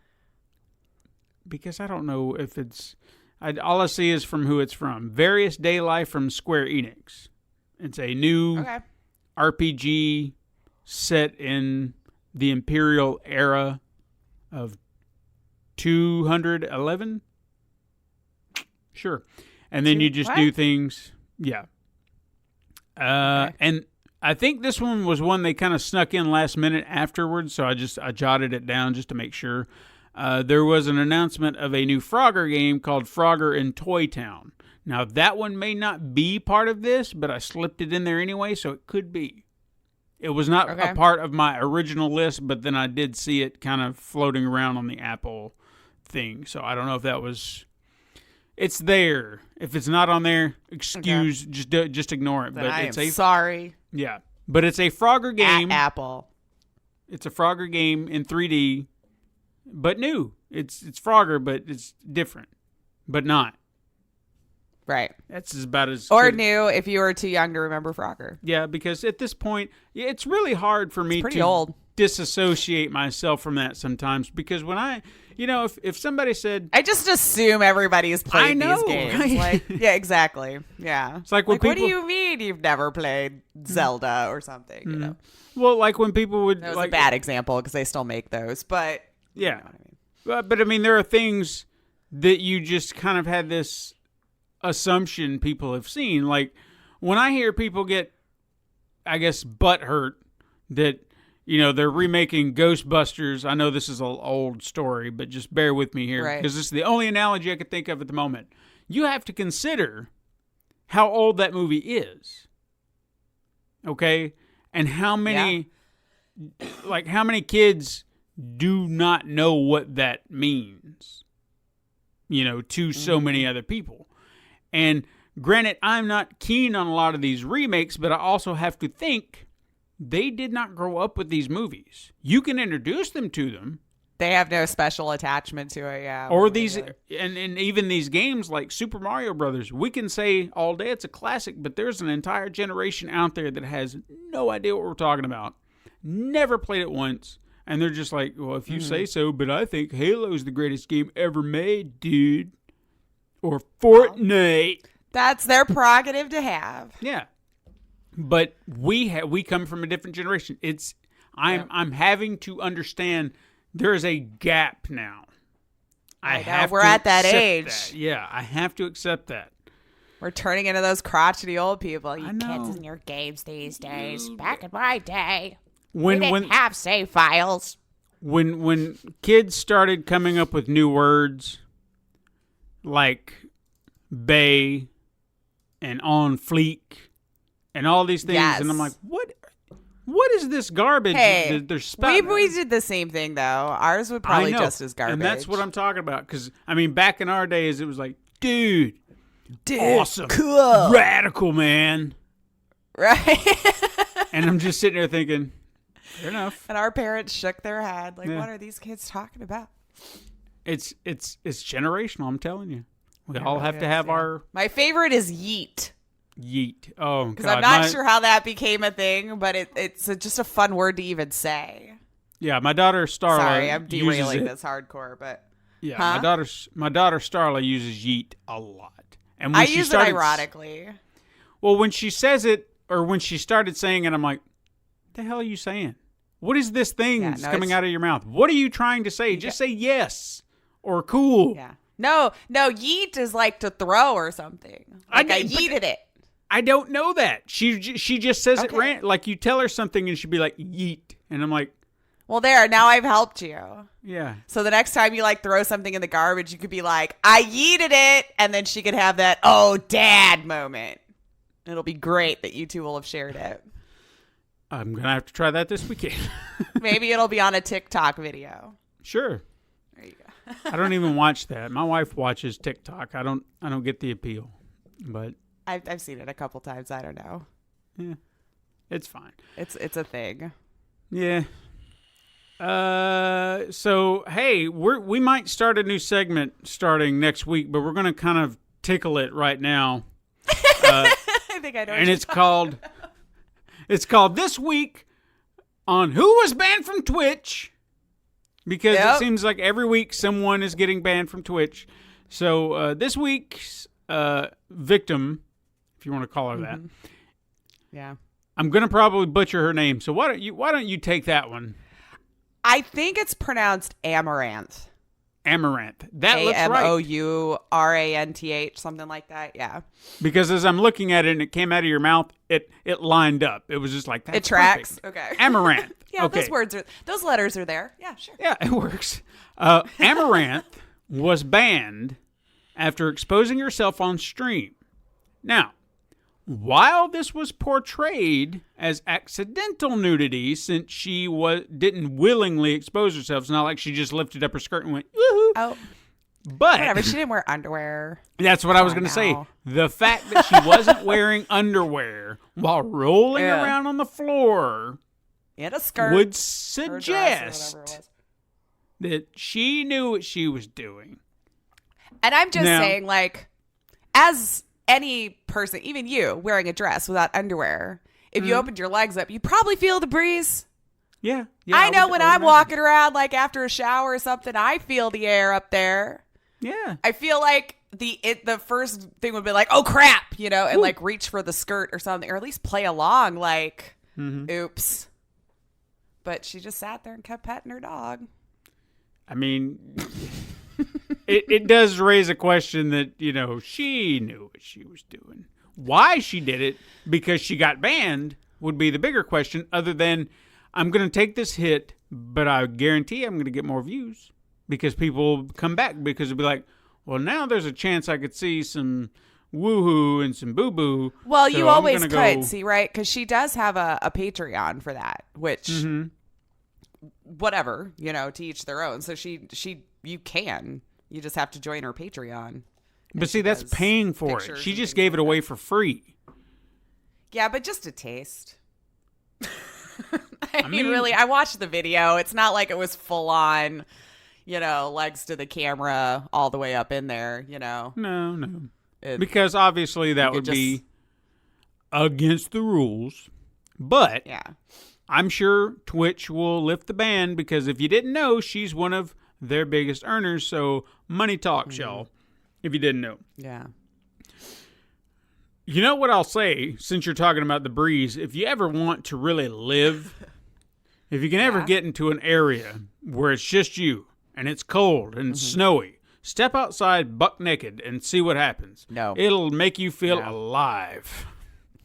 Because I don't know if it's... all I see is from who it's from. Various Day Life from Square Enix. It's a new RPG set in the Imperial era of 211. Sure. And then you just do things. Yeah. And I think this one was one they kind of snuck in last minute afterwards, so I jotted it down just to make sure. There was an announcement of a new Frogger game called Frogger in Toy Town. Now, that one may not be part of this, but I slipped it in there anyway, so it could be. It was not a part of my original list, but then I did see it kind of floating around on the Apple thing. So I don't know if that was... It's there. If it's not on there, excuse, just ignore it. Then but it's sorry. Yeah. But it's a Frogger game. At Apple. It's a Frogger game in 3D, but new. It's Frogger, but it's different, but not. Right. That's about as... Or new if you were too young to remember Frogger. Yeah, because at this point, it's really hard for me to old. Disassociate myself from that sometimes. Because when I... if somebody said... I just assume everybody's played these games. Right? Like, yeah, exactly. Yeah. It's like when people... What do you mean you've never played Zelda or something? Mm-hmm. You know? Well, like when people would... That was a bad example because they still make those, but... Yeah. You know what I mean. But I mean, there are things that you just kind of had this assumption people have seen. Like, when I hear people get, I guess, butthurt that, they're remaking Ghostbusters. I know this is an old story, but just bear with me here. Because this is the only analogy I could think of at the moment. You have to consider how old that movie is. Okay? And how many, how many kids do not know what that means, to so many other people. And granted, I'm not keen on a lot of these remakes, but I also have to think they did not grow up with these movies. You can introduce them to them. They have no special attachment to it, yeah. Or these, and even these games like Super Mario Brothers, we can say all day it's a classic, but there's an entire generation out there that has no idea what we're talking about. Never played it once. And they're just like, well, if you say so, but I think Halo's the greatest game ever made, dude. Or Fortnite. That's their prerogative to have. Yeah. But we come from a different generation. I'm having to understand there is a gap now. We're at that age. That. Yeah, I have to accept that. We're turning into those crotchety old people. You kids in your games these days. Back in my day. We didn't have save files. When kids started coming up with new words like "bay" and "on fleek" and all these things, and I'm like, what is this garbage that they're spouting? We did the same thing, though. Ours would probably just as garbage. And that's what I'm talking about. Because, back in our days, it was like, dude, awesome, cool, radical, man. Right. And I'm just sitting there thinking, fair enough. And our parents shook their head. Like, what are these kids talking about? It's generational, I'm telling you. We all have to have our... My favorite is yeet. Yeet. Oh, God. Because I'm not sure how that became a thing, but it's just a fun word to even say. Yeah, my daughter Starla. Sorry, I'm derailing this hardcore, but yeah, my daughter Starla uses yeet a lot, and when I use it ironically. Well, when she says it, or when she started saying it, I'm like, "What the hell are you saying? What is this thing that's coming out of your mouth? What are you trying to say? Just say yes or cool." Yeah. No, yeet is like to throw or something. Like I yeeted it. I don't know that. She just says it like you tell her something and she'd be like, yeet. And I'm like, well, there, now I've helped you. Yeah. So the next time you throw something in the garbage, you could be like, I yeeted it. And then she could have that, oh, dad moment. It'll be great that you two will have shared it. I'm going to have to try that this weekend. Maybe it'll be on a TikTok video. Sure. There you go. I don't even watch that. My wife watches TikTok. I don't get the appeal. But I've seen it a couple times. I don't know. Yeah. It's fine. It's a thing. Yeah. So hey, we might start a new segment starting next week, but we're gonna kind of tickle it right now. I think I know. And it's called This Week on Who Was Banned from Twitch. Because it seems like every week someone is getting banned from Twitch. So this week's victim, if you want to call her that. Yeah. I'm gonna probably butcher her name. So why don't you take that one? I think it's pronounced Amaranth. Amaranth. That looks right. Amouranth, something like that. Yeah. Because as I'm looking at it and it came out of your mouth, it lined up. It was just like that. It tracks. Perfect. Okay. Amaranth. Yeah, okay. those letters are there. Yeah, sure. Yeah, it works. Amaranth was banned after exposing herself on stream. Now, while this was portrayed as accidental nudity, since she didn't willingly expose herself, it's not like she just lifted up her skirt and went, woohoo. Oh, but whatever. She didn't wear underwear. That's what I was going to say. The fact that she wasn't wearing underwear while rolling around on the floor and a skirt would or dress or suggest whatever it was. that she knew what she was doing. And I'm just saying, like, as any person, even you, wearing a dress without underwear, if you opened your legs up, you'd probably feel the breeze. Yeah. I know when I'm walking around, like, after a shower or something, I feel the air up there. Yeah. I feel like the first thing would be like, oh, crap, and, like, reach for the skirt or something, or at least play along, like, oops. But she just sat there and kept petting her dog. I mean, it does raise a question that, she knew what she was doing. Why she did it, because she got banned, would be the bigger question, other than, I'm going to take this hit, but I guarantee I'm going to get more views. Because people come back, because it'll be like, well, now there's a chance I could see some woohoo and some boo-boo. Well, so you always could, see, right? Because she does have a Patreon for that, which, whatever, to each their own. So you can. You just have to join her Patreon. But see, that's paying for it. She just gave it away for free. Yeah, but just a taste. I mean, really, I watched the video. It's not like it was full on, legs to the camera all the way up in there, No. Because obviously that would be against the rules. But I'm sure Twitch will lift the ban, because if you didn't know, she's one of their biggest earners. So money talks, y'all, if you didn't know. Yeah. You know what I'll say, since you're talking about the breeze, if you ever want to really live, if you can ever get into an area where it's just you and it's cold and snowy, step outside buck naked and see what happens. No. It'll make you feel alive.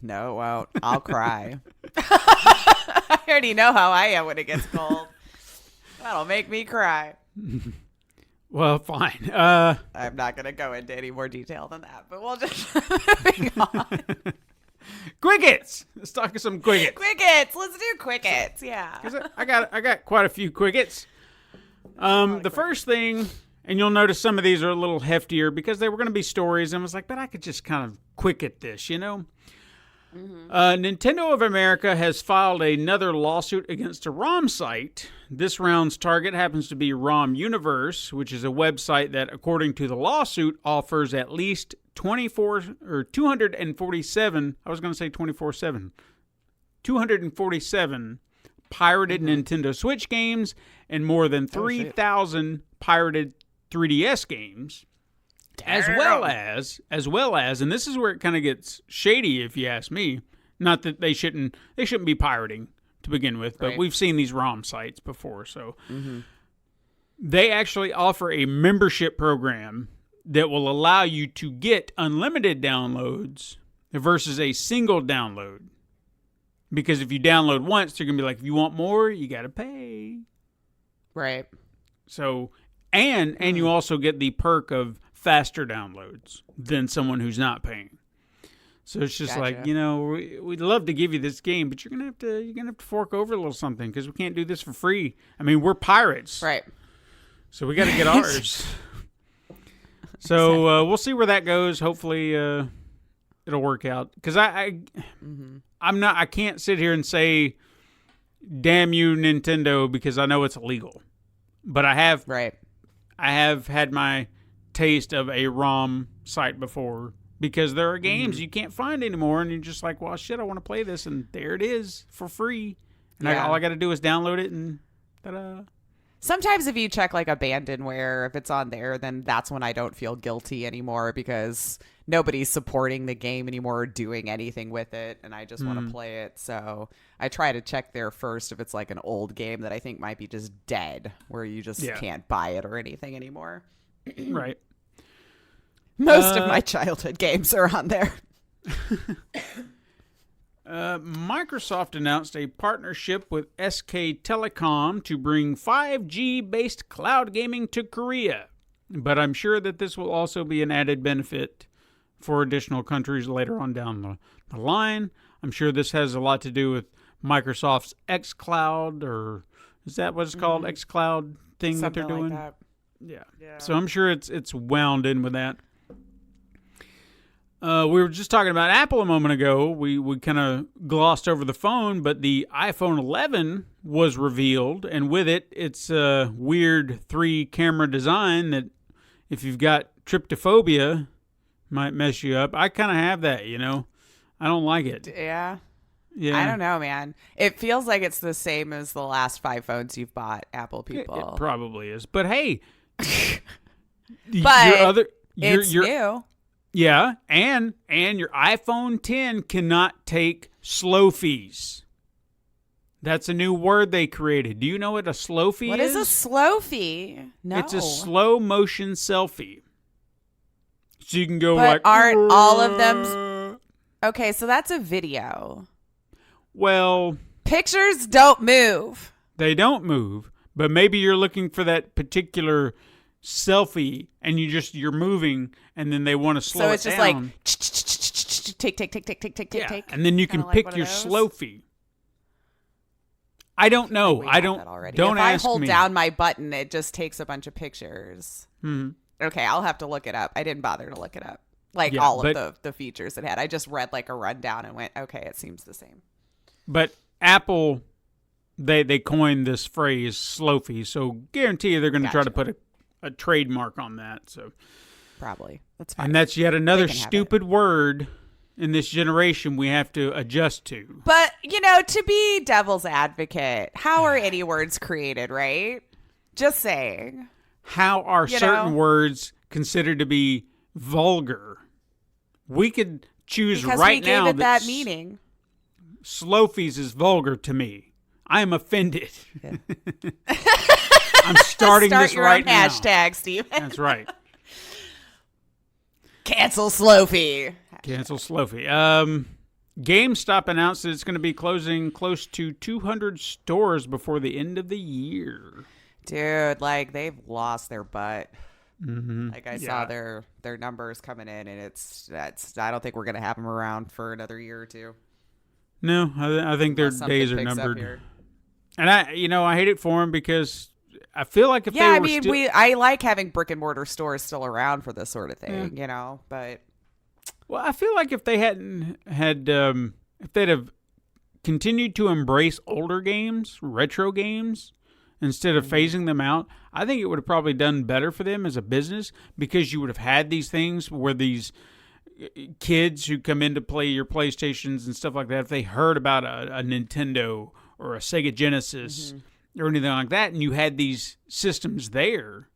No, well, I'll cry. I already know how I am when it gets cold. That'll make me cry. Well, fine. I'm not going to go into any more detail than that, but we'll just moving on. Quickets. Let's talk some quickets. Quickets. Let's do quickets. Yeah. I got quite a few quickets. The first thing, and you'll notice some of these are a little heftier because they were going to be stories, and I was like, but I could just kind of quicket this, Nintendo of America has filed another lawsuit against a ROM site. This round's target happens to be RomUniverse, which is a website that, according to the lawsuit, offers at least 247. I was going to say 24/7. 247 pirated Nintendo Switch games and more than 3,000 pirated 3DS games. As well as, and this is where it kind of gets shady, if you ask me. Not that they shouldn't be pirating to begin with, but we've seen these ROM sites before, so they actually offer a membership program that will allow you to get unlimited downloads versus a single download. Because if you download once, they're gonna be like, if you want more, you got to pay. Right. So, and you also get the perk of faster downloads than someone who's not paying. So it's just like, we'd love to give you this game, but you're gonna have to fork over a little something, because we can't do this for free. I mean, we're pirates, right? So we got to get ours. So we'll see where that goes. Hopefully, it'll work out. Because I can't sit here and say, damn you, Nintendo, because I know it's illegal. But I have had my taste of a ROM site before, because there are games you can't find anymore, and you're just like, well, shit, I want to play this, and there it is for free. And all I got to do is download it, and ta-da. Sometimes if you check like Abandonware, if it's on there, then that's when I don't feel guilty anymore, because nobody's supporting the game anymore or doing anything with it, and I just want to play it. So I try to check there first if it's like an old game that I think might be just dead, where you just can't buy it or anything anymore. Right. Most of my childhood games are on there. Microsoft announced a partnership with SK Telecom to bring 5G-based cloud gaming to Korea. But I'm sure that this will also be an added benefit for additional countries later on down the line. I'm sure this has a lot to do with Microsoft's xCloud, or is that what it's called? xCloud thing Something that they're doing? like that. Yeah. So I'm sure it's wound in with that. We were just talking about Apple a moment ago. We kind of glossed over the phone, but the iPhone 11 was revealed, and with it, it's a weird 3-camera design that, if you've got tryptophobia, might mess you up. I kind of have that, I don't like it. Yeah. Yeah. I don't know, man. It feels like it's the same as the last 5 phones you've bought, Apple people. It probably is. But hey, but it's new. Yeah, and your iPhone 10 cannot take slow fees. That's a new word they created. Do you know what a slow fee is? What is a slow fee? No. It's a slow motion selfie. So you can go but aren't all of them... Okay, so that's a video. Well... Pictures don't move. They don't move, but maybe you're looking for that particular selfie, and you're moving, and then they want to slow it down. So it's just like tick, and then you can pick your slow fee. I don't know. I don't. Don't ask me. If I hold down my button, it just takes a bunch of pictures. Okay, I'll have to look it up. I didn't bother to look it up. All of the features it had. I just read like a rundown and went, okay, it seems the same. But Apple, they coined this phrase slow fee, so guarantee you they're going to try to put a trademark on that. So probably that's fine. And that's yet another stupid word in this generation we have to adjust to. But to be devil's advocate, how are any words created, right? Just saying. How are certain words considered to be vulgar? We could choose because right now it that meaning. Slow fees is vulgar to me. I am offended. Yeah. I'm starting this right now. Hashtag, Steve. That's right. Cancel slow fee. Cancel slow fee. GameStop announced that it's going to be closing close to 200 stores before the end of the year. Dude, they've lost their butt. Mm-hmm. I saw their numbers coming in, and I don't think we're going to have them around for another year or two. No, I think their days are numbered. And I hate it for them because I feel like if they were I like having brick and mortar stores still around for this sort of thing, but. Well, I feel like if they hadn't had, if they'd have continued to embrace older games, retro games, instead of phasing them out, I think it would have probably done better for them as a business, because you would have had these things where these kids who come in to play your PlayStations and stuff like that, if they heard about a Nintendo or a Sega Genesis or anything like that, and you had these systems there,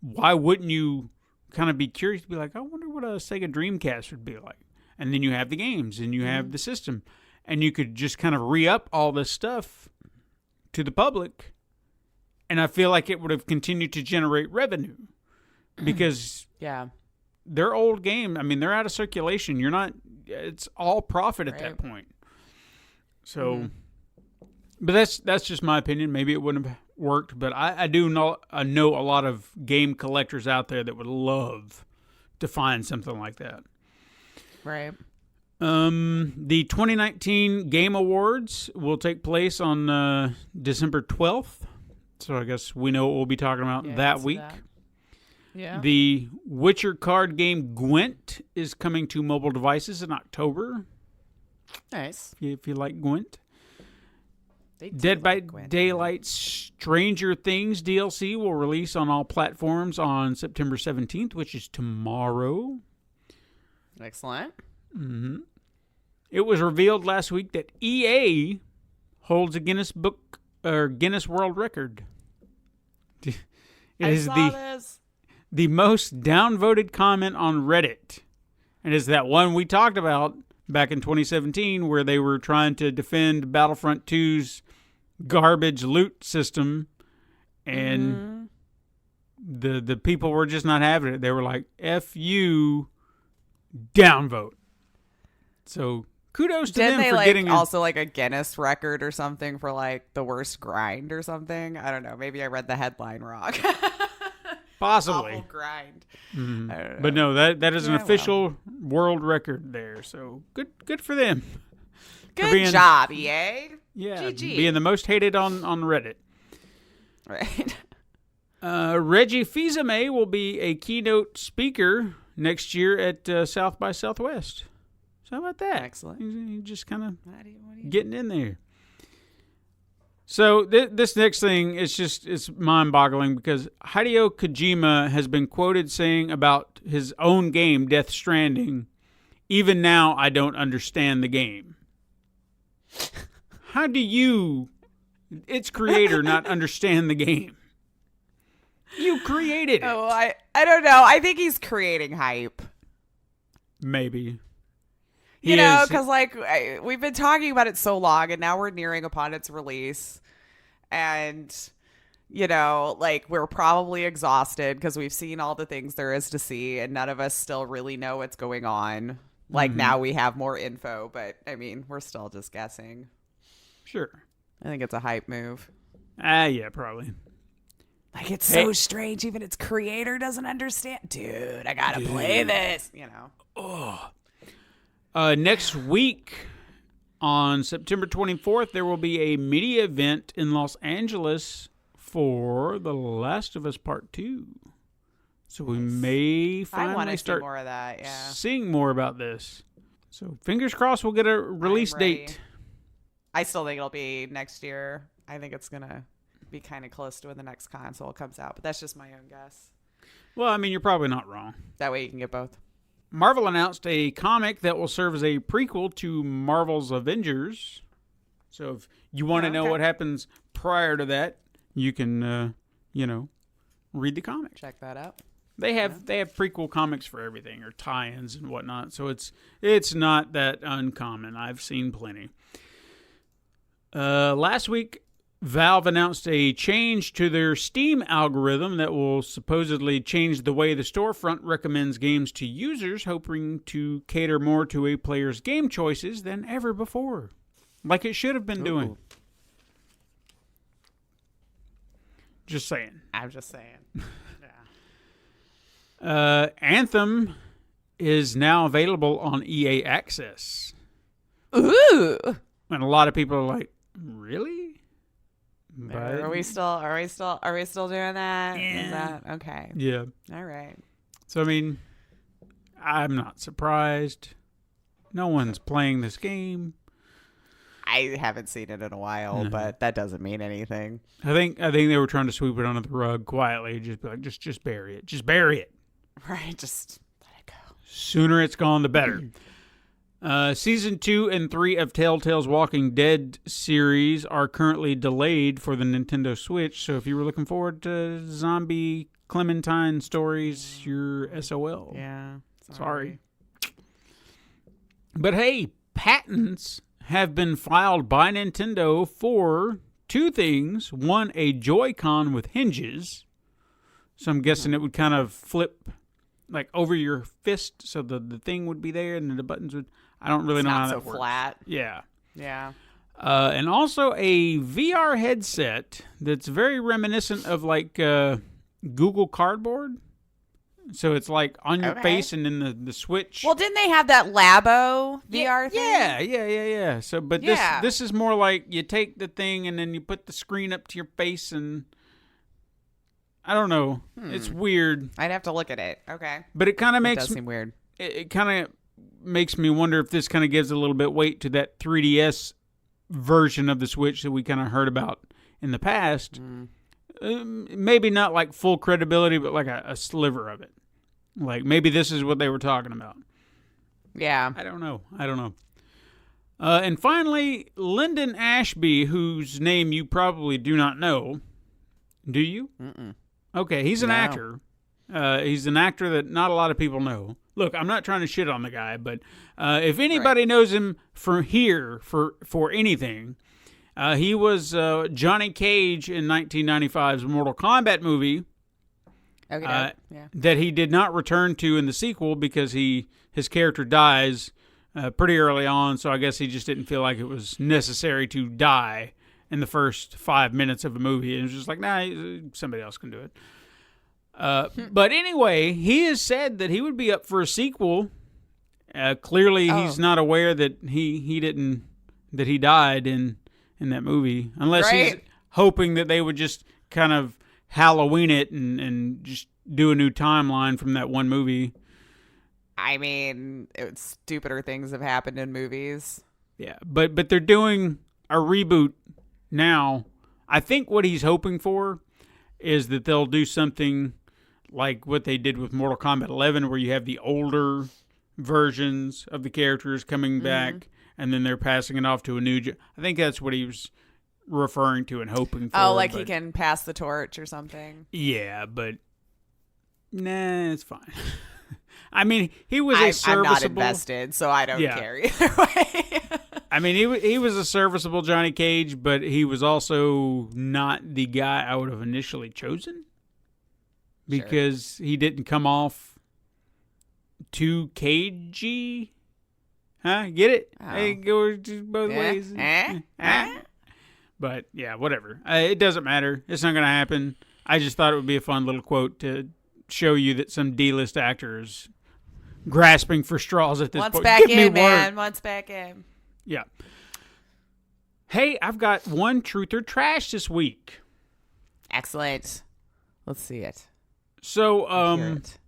why wouldn't you kind of be curious to be like, I wonder what a Sega Dreamcast would be like? And then you have the games and you have the system, and you could just kind of re-up all this stuff to the public, and I feel like it would have continued to generate revenue because they're old game. I mean, they're out of circulation. It's all profit at that point. So, but that's just my opinion. Maybe it wouldn't have worked, but I know a lot of game collectors out there that would love to find something like that. Right. The 2019 Game Awards will take place on December 12th. So I guess we know what we'll be talking about that week. Yeah. The Witcher card game Gwent is coming to mobile devices in October. Nice. If you like Gwent. They do Dead by like Gwent. Daylight Stranger Things DLC will release on all platforms on September 17th, which is tomorrow. Excellent. It was revealed last week that EA holds a Guinness World Record. It is the most downvoted comment on Reddit. And is that one we talked about back in 2017 where they were trying to defend Battlefront 2's garbage loot system, and the people were just not having it. They were like, F you, downvote. So kudos to Didn't them they for getting also like a Guinness record or something for like the worst grind or something? I don't know. Maybe I read the headline wrong. possibly. Awful grind. I don't know. But no, that is an official world record there. So good for them. Good job, EA. Yeah, GG. being the most hated on Reddit. Right. Reggie Fils-Aimé will be a keynote speaker next year at South by Southwest. So how about that? Excellent. He's just kind of What do you getting in there. So this next thing is it's mind-boggling because Hideo Kojima has been quoted saying about his own game, Death Stranding, "Even now, I don't understand the game." How do you, its creator, not understand the game? You created it. Oh, I don't know. I think he's creating hype. Maybe. You know, because like we've been talking about it so long, and now we're nearing upon its release, and you know, like we're probably exhausted because we've seen all the things there is to see, and none of us still really know what's going on. Like now we have more info, but I mean, we're still just guessing. Sure. I think it's a hype move. Yeah, probably. Like it's so strange, even its creator doesn't understand. Dude, I gotta play this. You know. Next week, on September 24th, there will be a media event in Los Angeles for The Last of Us Part 2. So we may finally start more of that, yeah. seeing more about this. So fingers crossed we'll get a release date. I still think it'll be next year. I think it's going to be kind of close to when the next console comes out, but that's just my own guess. Well, I mean, you're probably not wrong. That way you can get both. Marvel announced a comic that will serve as a prequel to Marvel's Avengers. So if you want to know what happens prior to that, you can, read the comic. Check that out. They have prequel comics for everything, or tie-ins and whatnot. So it's not that uncommon. I've seen plenty. Last week, Valve announced a change to their Steam algorithm that will supposedly change the way the storefront recommends games to users, hoping to cater more to a player's game choices than ever before, like it should have been doing. Just saying. I'm just saying. Anthem is now available on EA Access. Ooh. And a lot of people are like, really? But, Are we still doing that? Yeah. Is that okay? Yeah. All right. So, I mean, I'm not surprised. No one's playing this game. I haven't seen it in a while, but that doesn't mean anything. I think they were trying to sweep it under the rug quietly, just be like, just bury it. Just bury it. Right, just let it go. Sooner it's gone, the better. Season 2 and 3 of Telltale's Walking Dead series are currently delayed for the Nintendo Switch, so if you were looking forward to zombie Clementine stories, you're SOL. Yeah. Sorry. But hey, patents have been filed by Nintendo for two things. One, a Joy-Con with hinges. So I'm guessing it would kind of flip like over your fist, so the thing would be there and the buttons would... I don't really know how that works. Not so flat. Yeah. Yeah. And also a VR headset that's very reminiscent of like Google Cardboard. So it's like on your face and then the switch. Well, didn't they have that Labo VR thing? Yeah. So, but this is more like you take the thing and then you put the screen up to your face and I don't know. It's weird. I'd have to look at it. Okay. But it kind of It makes does seem weird. it kind of makes me wonder if this kind of gives a little bit weight to that 3DS version of the Switch that we kind of heard about in the past. Maybe not like full credibility, but like a sliver of it. Like maybe this is what they were talking about. Yeah. I don't know. And finally, Lyndon Ashby, whose name you probably do not know. Do you? Mm-mm. Okay, he's an No. actor. He's an actor that not a lot of people know. Look, I'm not trying to shit on the guy, but if anybody knows him for anything, he was Johnny Cage in 1995's Mortal Kombat movie. Okay. Yeah. That he did not return to in the sequel because his character dies pretty early on, so I guess he just didn't feel like it was necessary to die in the first 5 minutes of a movie. And it was just like, nah, somebody else can do it. But anyway, he has said that he would be up for a sequel. Clearly, he's not aware that he died in that movie, unless he's hoping that they would just kind of Halloween it and just do a new timeline from that one movie. I mean, stupider things have happened in movies. Yeah, but they're doing a reboot now. I think what he's hoping for is that they'll do something like what they did with Mortal Kombat 11, where you have the older versions of the characters coming back, and then they're passing it off to a new... I think that's what he was referring to and hoping for. Oh, like he can pass the torch or something? Yeah, but... Nah, it's fine. I mean, he was a serviceable... I'm not invested, so I don't care either way. I mean, he was a serviceable Johnny Cage, but he was also not the guy I would have initially chosen. Because he didn't come off too cagey. Huh? Get it? Oh. Hey, go both ways. But, yeah, whatever. It doesn't matter. It's not going to happen. I just thought it would be a fun little quote to show you that some D-list actor is grasping for straws at this point. Once back in, man. Once back in. Yeah. Hey, I've got one truth or trash this week. Excellent. Let's see it. So, Hear it.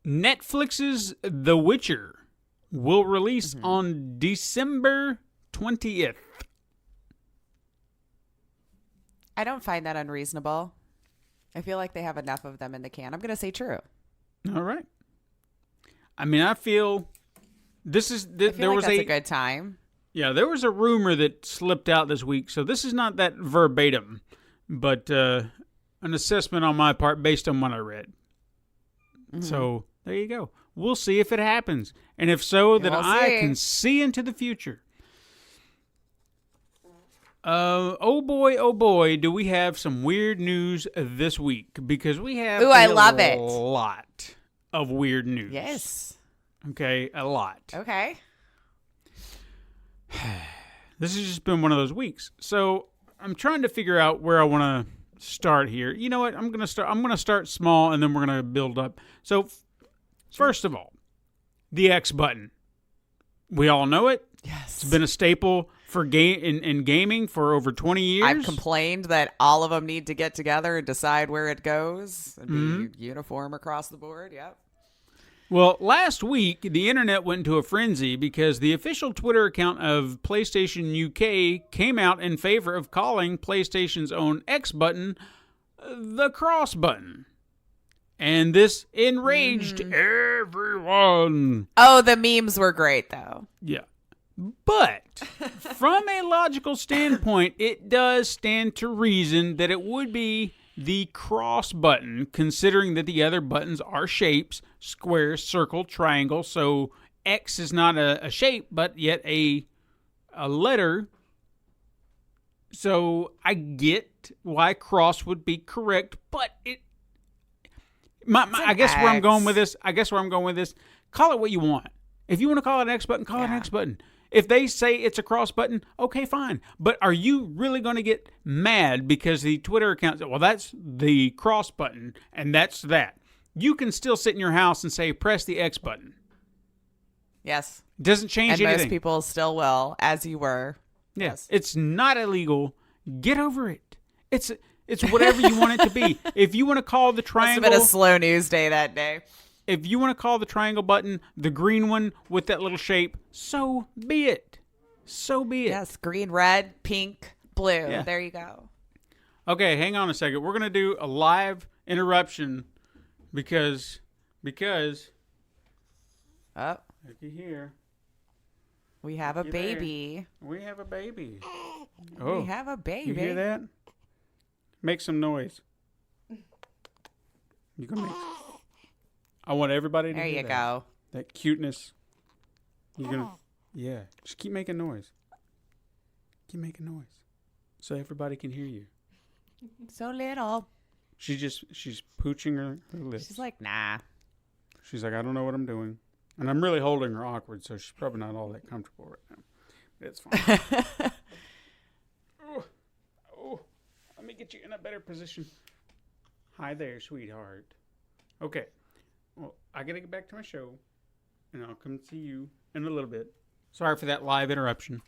Netflix's The Witcher will release on December 20th. I don't find that unreasonable. I feel like they have enough of them in the can. I'm going to say true. All right. I mean, I feel this is I feel like that's a good time. Yeah, there was a rumor that slipped out this week, so this is not that verbatim, but an assessment on my part based on what I read. So there you go. We'll see if it happens, and if so, then I can see into the future. Oh boy, do we have some weird news this week, because we have I love it. Lot of weird news. Yes. Okay, a lot. Okay. This has just been one of those weeks. So I'm trying to figure out where I want to start here. You know what? I'm going to start small, and then we're going to build up. So first of all, the X button. We all know it. Yes. It's been a staple for in gaming for over 20 years. I've complained that all of them need to get together and decide where it goes and be uniform across the board. Yep. Well, last week, the internet went into a frenzy because the official Twitter account of PlayStation UK came out in favor of calling PlayStation's own X button the cross button. And this enraged everyone. Oh, the memes were great, though. Yeah. But from a logical standpoint, it does stand to reason that it would be the cross button, considering that the other buttons are shapes: square, circle, triangle. So X is not a shape, but yet a letter. So I get why cross would be correct, but I guess where I'm going with this, call it what you want. If you want to call it an X button, call it an X button. If they say it's a cross button, okay, fine. But are you really going to get mad because the Twitter account said, well, that's the cross button, and that's that? You can still sit in your house and say, press the X button. Yes. Doesn't change and anything. Most people still will, as you were. Yes. It's not illegal. Get over it. It's whatever you want it to be. If you want to call the Must have triangle, been a slow news day that day. if you want to call the triangle button the green one with that little shape, so be it. So be it. Yes, green, red, pink, blue. Yeah. There you go. Okay, hang on a second. We're gonna do a live interruption because Oh, looky here, we have a Looky there. baby. we have a baby. We have a baby. You hear that? Make some noise. You can make. I want everybody to There hear you that. go. That cuteness. You're gonna. Yeah. Just keep making noise. Keep making noise, so everybody can hear you. So little. She's pooching her lips. She's like, nah. She's like, I don't know what I'm doing. And I'm really holding her awkward, so she's probably not all that comfortable right now. But it's fine. Oh, let me get you in a better position. Hi there, sweetheart. Okay. Well, I got to get back to my show, and I'll come see you in a little bit. Sorry for that live interruption.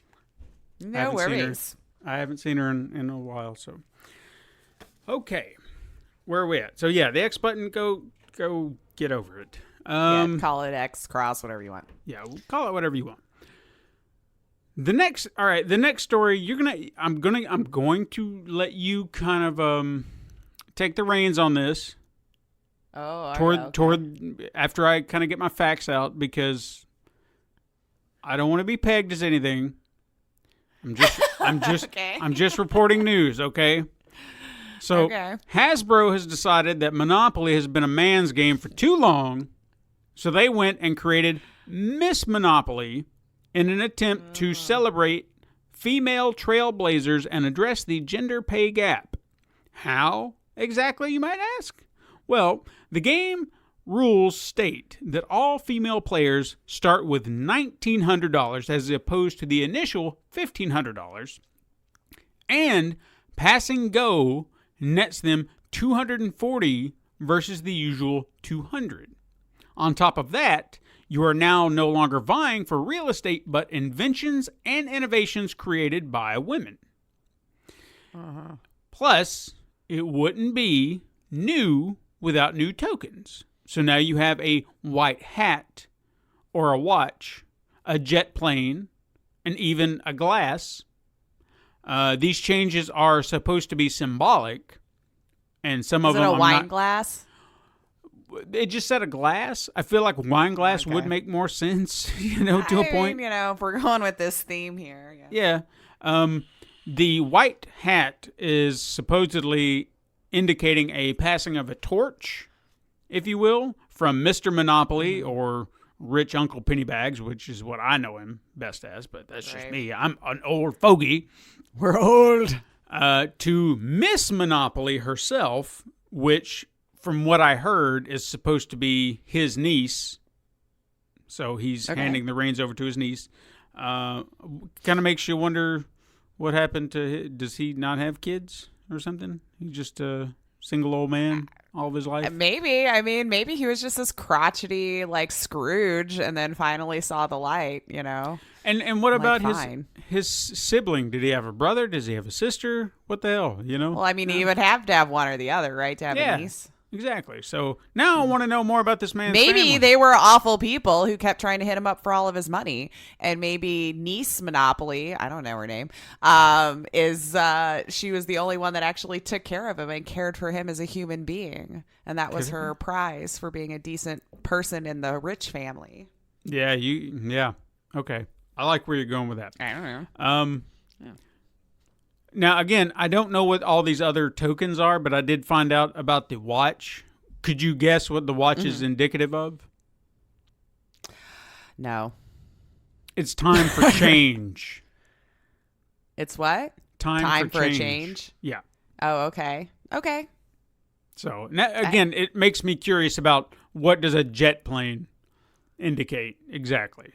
No haven't seen her. worries. I haven't seen her in a while, so. Okay. Where are we at? So, yeah, the X button, go get over it. Yeah, call it X, cross, whatever you want. Yeah, we'll call it whatever you want. The next story, I'm going to let you kind of take the reins on this toward after I kind of get my facts out, because I don't want to be pegged as anything. Okay. I'm just reporting news, okay? So Okay. Hasbro has decided that Monopoly has been a man's game for too long, so they went and created Miss Monopoly in an attempt to celebrate female trailblazers and address the gender pay gap. How exactly, you might ask? Well, the game rules state that all female players start with $1,900 as opposed to the initial $1,500, and passing go nets them $240 versus the usual $200. On top of that, you are now no longer vying for real estate, but inventions and innovations created by women. Plus, it wouldn't be new without new tokens. So now you have a white hat or a watch, a jet plane, and even a glass. These changes are supposed to be symbolic, and some of Is it them a I'm wine not- glass? It just said a glass. I feel like wine glass would make more sense, to a point. If we're going with this theme here. Yeah. Yeah. The white hat is supposedly indicating a passing of a torch, if you will, from Mr. Monopoly or Rich Uncle Pennybags, which is what I know him best as, but that's just Right. me. I'm an old fogey. We're old. To Miss Monopoly herself, which, from what I heard, is supposed to be his niece. So he's handing the reins over to his niece. Kind of makes you wonder what happened to does he not have kids or something? He's just a single old man all of his life? Maybe. I mean, maybe he was just this crotchety, like Scrooge, and then finally saw the light, And what about fine. his sibling? Did he have a brother? Does he have a sister? What the hell, Well, I mean, he would have to have one or the other, right, to have Yeah. a niece? Exactly. So now I want to know more about this man's Maybe family. they were awful people who kept trying to hit him up for all of his money. And maybe niece Monopoly, I don't know her name, she was the only one that actually took care of him and cared for him as a human being. And that was her prize for being a decent person in the rich family. Yeah. Okay. I like where you're going with that. I don't know. Now, again, I don't know what all these other tokens are, but I did find out about the watch. Could you guess what the watch is indicative of? No. It's time for change. It's what? Time for a change? Yeah. Oh, okay. Okay. So, now, again, it makes me curious about what does a jet plane indicate exactly?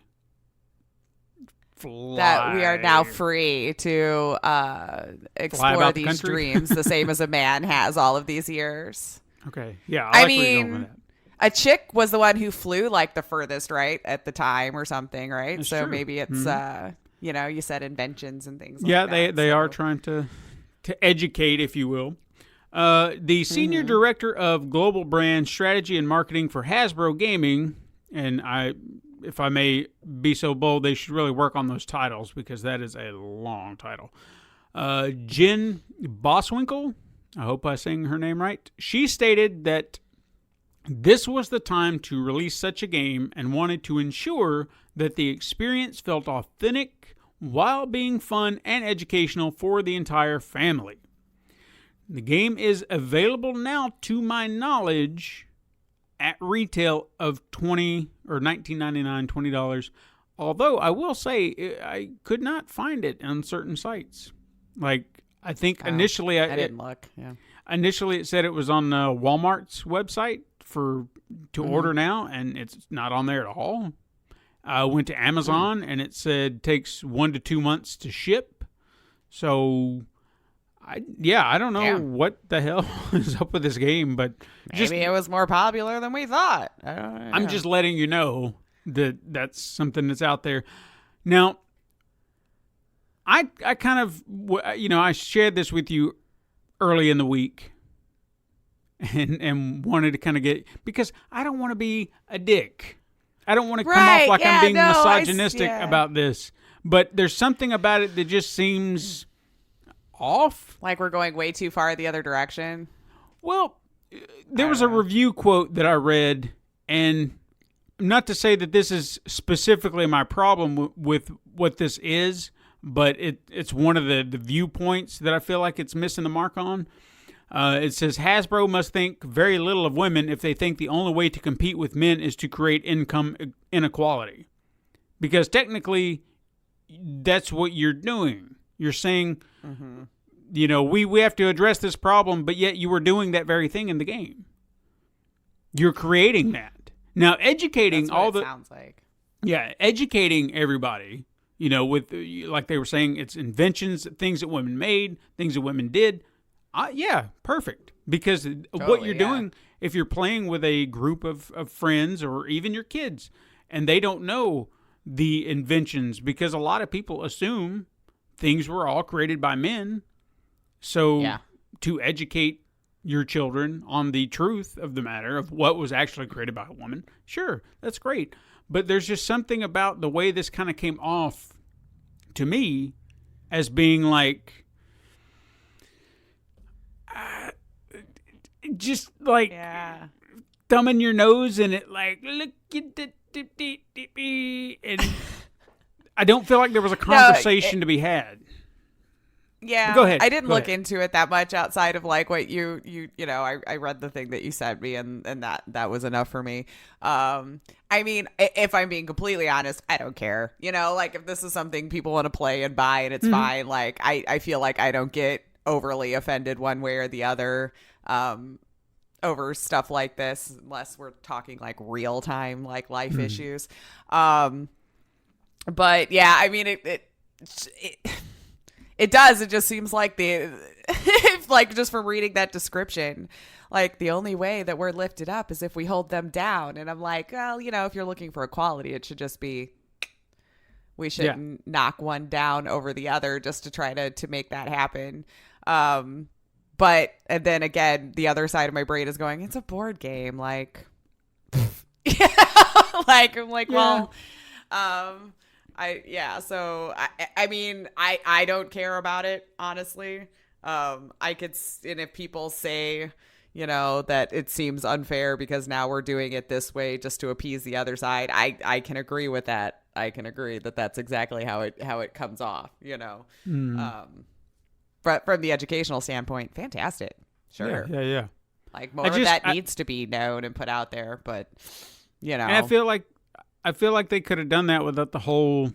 That we are now free to explore about the these country? dreams the same as a man has all of these years. Okay. Yeah. I like where you're going mean, with that. a chick was the one who flew like the furthest, right, at the time or something, right? That's so true. maybe it's you said inventions and things Yeah, like that. they so. are trying to educate, if you will. The senior director of global brand strategy and marketing for Hasbro Gaming, and if I may be so bold, they should really work on those titles because that is a long title. Jen Boswinkle, I hope I'm saying her name right. She stated that this was the time to release such a game and wanted to ensure that the experience felt authentic while being fun and educational for the entire family. The game is available now, to my knowledge, at retail of $19.99, $20. Although I will say I could not find it on certain sites. Like I think initially I didn't look. Yeah. Initially it said it was on Walmart's website to order now, and it's not on there at all. I went to Amazon and it said takes 1 to 2 months to ship. So I don't know what the hell is up with this game, but maybe it was more popular than we thought. I'm just letting you know that that's something that's out there. Now, I kind of, I shared this with you early in the week and wanted to kind of because I don't want to be a dick. I don't want to come off like I'm being misogynistic about this, but there's something about it that just seems off. Like we're going way too far the other direction. Well, there was a review quote that I read, and not to say that this is specifically my problem with what this is, but it's one of the viewpoints that I feel like it's missing the mark on. It says, Hasbro must think very little of women if they think the only way to compete with men is to create income inequality. Because technically, that's what you're doing. You're saying, we have to address this problem, but yet you were doing that very thing in the game. You're creating that. Now, educating that's what it sounds like. Yeah, educating everybody, with, like they were saying, it's inventions, things that women made, things that women did. Perfect. Because what you're doing, if you're playing with a group of friends or even your kids, and they don't know the inventions, because a lot of people assume things were all created by men. So to educate your children on the truth of the matter of what was actually created by a woman, sure, that's great. But there's just something about the way this kind of came off to me as being like, just like thumbing your nose in it, like, look at it. And I don't feel like there was a conversation to be had. Yeah, go ahead. I didn't look into it that much outside of like what I read the thing that you sent me, and that was enough for me. I mean, if I'm being completely honest, I don't care. Like if this is something people want to play and buy and it's fine, like I feel like I don't get overly offended one way or the other over stuff like this, unless we're talking like real time, like life issues. But yeah, I mean, it does. It just seems like like just from reading that description, like the only way that we're lifted up is if we hold them down. And I'm like, well, if you're looking for equality, it should just be, we shouldn't knock one down over the other just to try to make that happen. But, and then again, the other side of my brain is going, it's a board game. Like, I'm like, well, so I mean, I don't care about it, honestly. I could, and if people say, that it seems unfair because now we're doing it this way just to appease the other side, I can agree with that. I can agree that that's exactly how it comes off, But from the educational standpoint, fantastic. Sure. Yeah. Like more of that needs to be known and put out there, but And I feel like they could have done that without the whole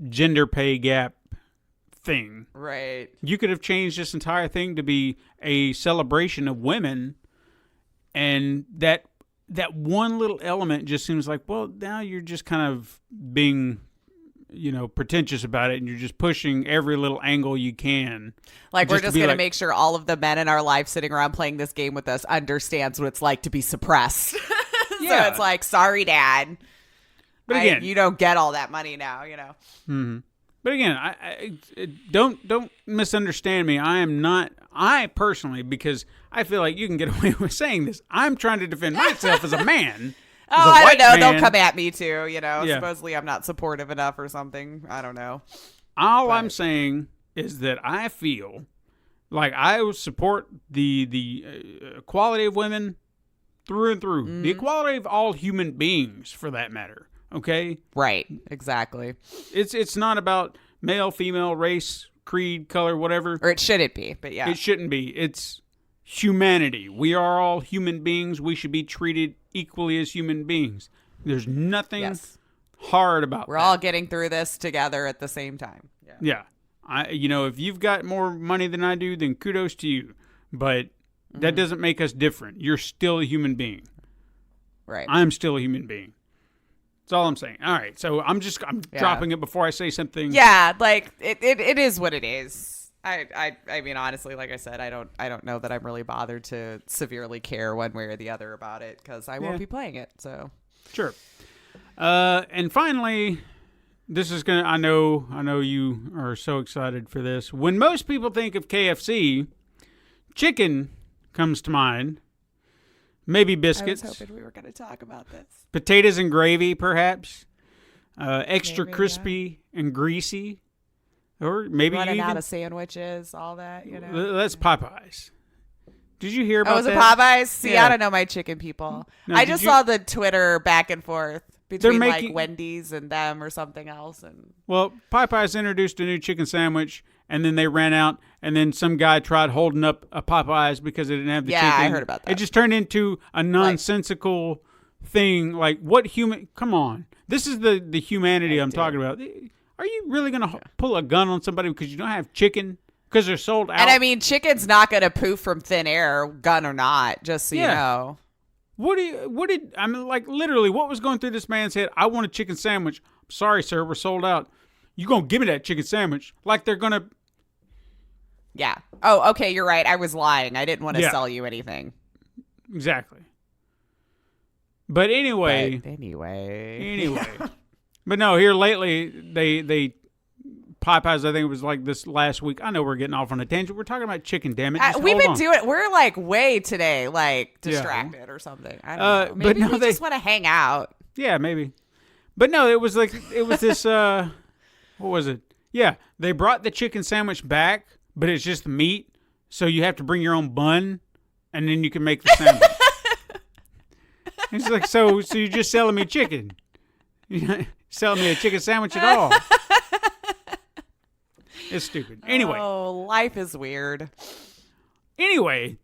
gender pay gap thing. Right. You could have changed this entire thing to be a celebration of women, and that one little element just seems like, well, now you're just kind of being pretentious about it, and you're just pushing every little angle you can. Like we're just going to make sure all of the men in our life sitting around playing this game with us understands what it's like to be suppressed. So it's like, sorry, Dad. But again, you don't get all that money now, Mm-hmm. But again, don't misunderstand me. I personally, because I feel like you can get away with saying this, I'm trying to defend myself as a man. Oh, I don't know. Man. They'll come at me too. Yeah. Supposedly I'm not supportive enough or something. I don't know. All I'm saying is that I feel like I support the equality of women through and through. Mm-hmm. The equality of all human beings, for that matter. Okay? Right. Exactly. It's not about male, female, race, creed, color, whatever. Or it shouldn't be, but yeah. It shouldn't be. It's humanity. We are all human beings. We should be treated equally as human beings. There's nothing hard about We're all getting through this together at the same time. Yeah. If you've got more money than I do, then kudos to you. But that doesn't make us different. You're still a human being. Right. I'm still a human being. That's all I'm saying. All right. So I'm dropping it before I say something. Yeah, like it is what it is. I mean, honestly, like I said, I don't know that I'm really bothered to severely care one way or the other about it because I won't be playing it. So sure. And finally, this is gonna. I know you are so excited for this. When most people think of KFC, chicken comes to mind. Maybe biscuits. I was hoping we were going to talk about this. Potatoes and gravy, perhaps. Extra crispy and greasy. Or maybe running out of sandwiches, all that, That's Popeyes. Did you hear about was that? It Popeyes? See, Yeah. I don't know my chicken people. No, I just saw the Twitter back and forth between like Wendy's and them or something else. Well, Popeyes introduced a new chicken sandwich, and then they ran out, and then some guy tried holding up a Popeyes because it didn't have the chicken. Yeah, I heard about that. It just turned into a nonsensical thing. Like, what human... Come on. This is the humanity I'm talking about. Are you really going to pull a gun on somebody because you don't have chicken? Because they're sold out? And I mean, chicken's not going to poof from thin air, gun or not, just so you know. Literally, what was going through this man's head? I want a chicken sandwich. Sorry, sir, we're sold out. You going to give me that chicken sandwich? Like they're going to... Yeah. Oh, okay, you're right. I was lying. I didn't want to sell you anything. Exactly. But anyway. But no, here lately, they Popeyes, I think it was like this last week. I know we're getting off on a tangent. We're talking about chicken, damn it. We've been doing, we're like way today, like distracted or something. I don't know. Maybe we just want to hang out. Yeah, maybe. But no, it was this, what was it? Yeah, they brought the chicken sandwich back, but it's just meat. So you have to bring your own bun, and then you can make the sandwich. It's like, so you're just selling me chicken. You're not selling me a chicken sandwich at all. It's stupid. Anyway. Oh, life is weird. Anyway,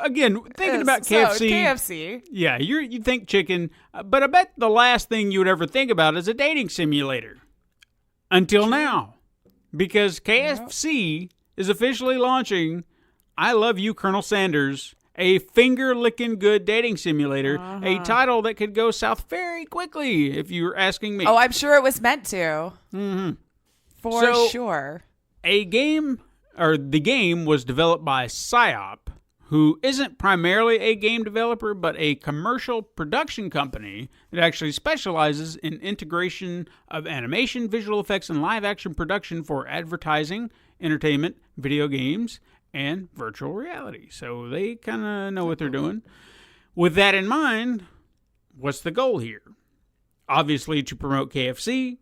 again, thinking about KFC. KFC. Yeah, you think chicken, but I bet the last thing you would ever think about is a dating simulator. Until now. Because KFC is officially launching I Love You, Colonel Sanders, a finger-licking good dating simulator, a title that could go south very quickly, if you're asking me. Oh, I'm sure it was meant to. Mm-hmm. For sure. The game was developed by PsyOp, who isn't primarily a game developer, but a commercial production company that actually specializes in integration of animation, visual effects, and live-action production for advertising, entertainment, video games, and virtual reality. So they kind of know what they're doing. With that in mind, what's the goal here? Obviously, to promote KFC.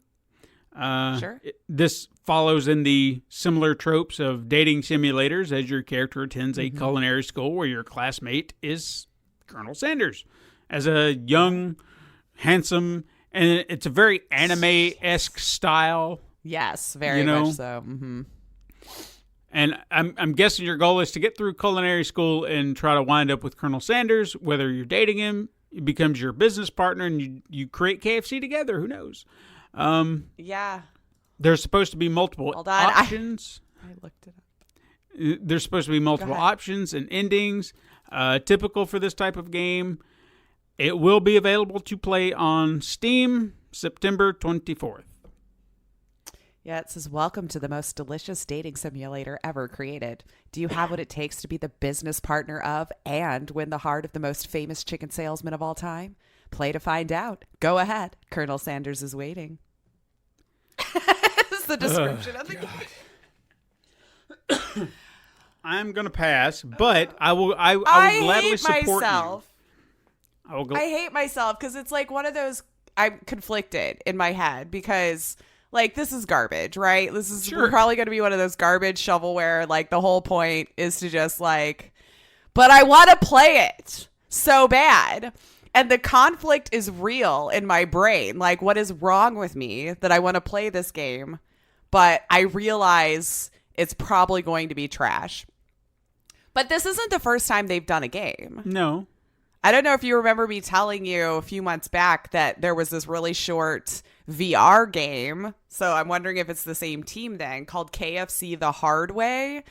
Sure. This follows in the similar tropes of dating simulators as your character attends a culinary school where your classmate is Colonel Sanders. As a young, handsome, and it's a very anime-esque style. Yes, very much so. Mm-hmm. And I'm guessing your goal is to get through culinary school and try to wind up with Colonel Sanders. Whether you're dating him, he becomes your business partner, and you create KFC together. Who knows? Yeah. There's supposed to be multiple options. I looked it up. There's supposed to be multiple options and endings, typical for this type of game. It will be available to play on Steam September 24th. Yeah, it says, welcome to the most delicious dating simulator ever created. Do you have what it takes to be the business partner of and win the heart of the most famous chicken salesman of all time? Play to find out. Go ahead. Colonel Sanders is waiting. the description of the game. I'm gonna pass, but I will gladly support you. I hate myself because it's like one of those. I'm conflicted in my head because like this is garbage, right? This is probably going to be one of those garbage shovelware. Like the whole point is to just like, but I want to play it so bad. And the conflict is real in my brain. Like, what is wrong with me that I want to play this game, but I realize it's probably going to be trash. But this isn't the first time they've done a game. No. I don't know if you remember me telling you a few months back that there was this really short VR game. So I'm wondering if it's the same team then, called KFC The Hard Way,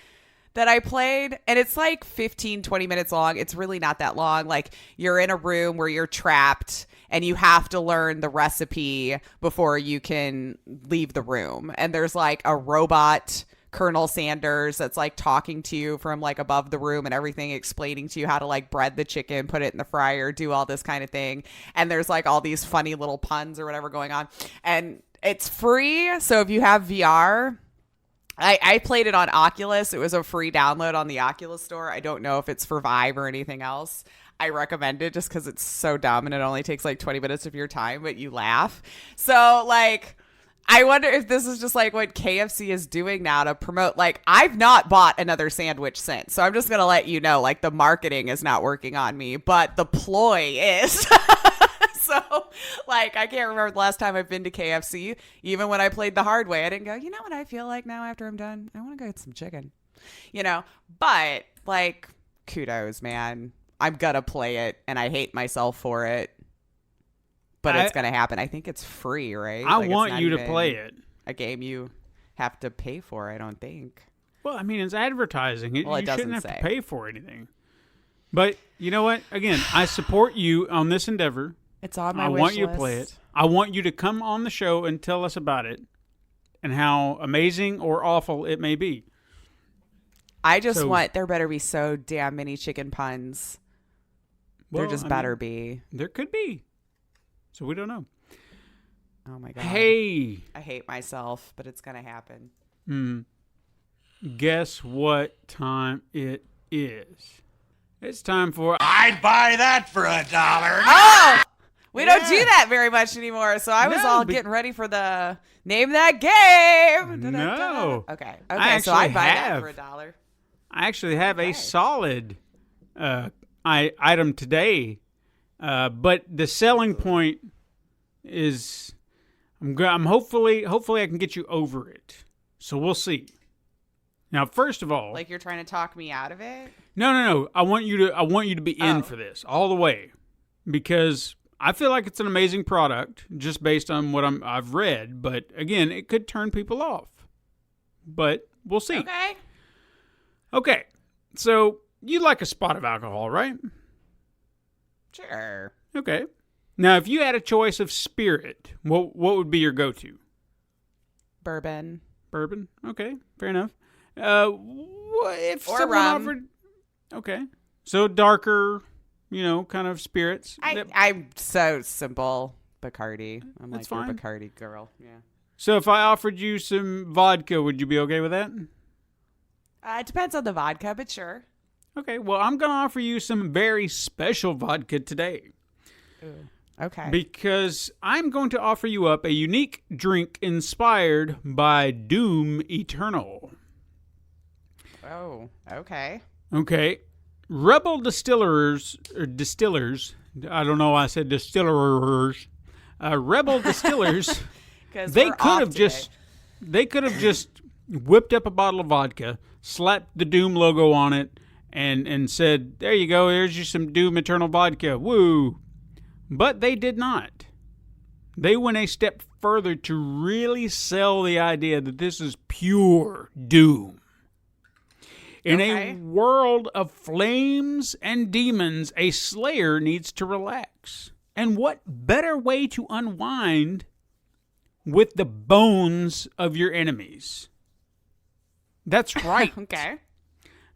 that I played. And it's like 15, 20 minutes long. It's really not that long. Like you're in a room where you're trapped and you have to learn the recipe before you can leave the room. And there's like a robot Colonel Sanders that's like talking to you from like above the room and everything, explaining to you how to like bread the chicken, put it in the fryer, do all this kind of thing. And there's like all these funny little puns or whatever going on. And it's free. So if you have VR, I played it on Oculus. It was a free download on the Oculus store. I don't know if it's for Vive or anything else. I recommend it just because it's so dumb and it only takes like 20 minutes of your time, but you laugh. So like, I wonder if this is just like what KFC is doing now to promote. Like, I've not bought another sandwich since. So I'm just going to let you know, like, the marketing is not working on me, but the ploy is. So, like, I can't remember the last time I've been to KFC. Even when I played The Hard Way, I didn't go, you know what I feel like now after I'm done? I want to go get some chicken. You know? But, like, kudos, man. I'm going to play it, and I hate myself for it. But it's going to happen. I think it's free, right? I want you to play it. A game you have to pay for, I don't think. Well, I mean, it's advertising. You shouldn't have to pay for anything. But you know what? Again, I support you on this endeavor. It's on my wish list. I want you to play it. I want you to come on the show and tell us about it and how amazing or awful it may be. I just want, there better be so damn many chicken puns. There just better be. There could be. So we don't know. Oh my God. Hey. I hate myself, but it's going to happen. Guess what time it is? It's time for I'd buy that for $1. Oh! We don't do that very much anymore. So I was getting ready for the name that game. No. Okay. So I'd buy that for $1. I actually have a solid item today. But the selling point is, I'm hopefully I can get you over it. So we'll see. Now, first of all, like you're trying to talk me out of it. No. I want you to be in for this all the way, because I feel like it's an amazing product just based on what I've read. But again, it could turn people off. But we'll see. Okay. So you like a spot of alcohol, right? Sure. Okay. Now, if you had a choice of spirit, what would be your go-to? Bourbon. Bourbon? Okay, fair enough. If or someone rum. offered, okay, so darker, kind of spirits. I'm so simple. Bacardi. I'm That's like fine. Your Bacardi girl. Yeah. So if I offered you some vodka, would you be okay with that? It depends on the vodka, but sure. Okay, well, I'm going to offer you some very special vodka today. Ooh, okay. Because I'm going to offer you up a unique drink inspired by Doom Eternal. Oh, okay. Okay. Rebel distillers, I don't know why I said distillers. Rebel distillers, they could have just whipped up a bottle of vodka, slapped the Doom logo on it, and said, there you go, here's you some Doom Eternal vodka, woo. But they did not. They went a step further to really sell the idea that this is pure Doom. In a world of flames and demons, a slayer needs to relax. And what better way to unwind with the bones of your enemies? That's right. Okay.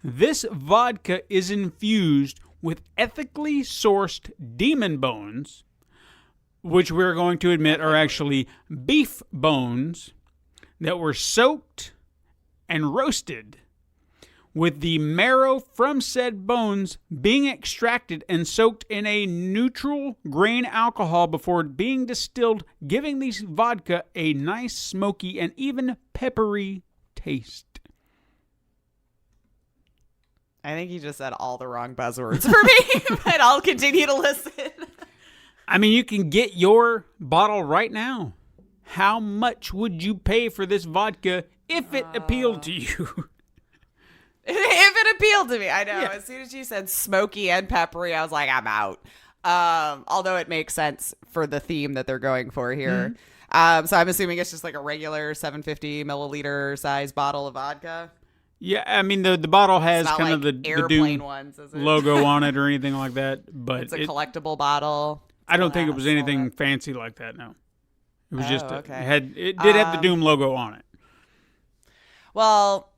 This vodka is infused with ethically sourced demon bones, which we're going to admit are actually beef bones, that were soaked and roasted, with the marrow from said bones being extracted and soaked in a neutral grain alcohol before being distilled, giving these vodka a nice smoky and even peppery taste. I think you just said all the wrong buzzwords for me, but I'll continue to listen. I mean, you can get your bottle right now. How much would you pay for this vodka if it appealed to you? If it appealed to me, I know. Yeah. As soon as you said smoky and peppery, I was like, I'm out. Although it makes sense for the theme that they're going for here. So I'm assuming it's just like a regular 750 milliliter size bottle of vodka. Yeah, I mean, the bottle has It's not kind like of the airplane Doom ones, is it? logo on it or anything like that. But It's a collectible bottle. I don't think it was Glass, all anything that. fancy like that, no. It was just, okay. it did have the Doom logo on it. Well,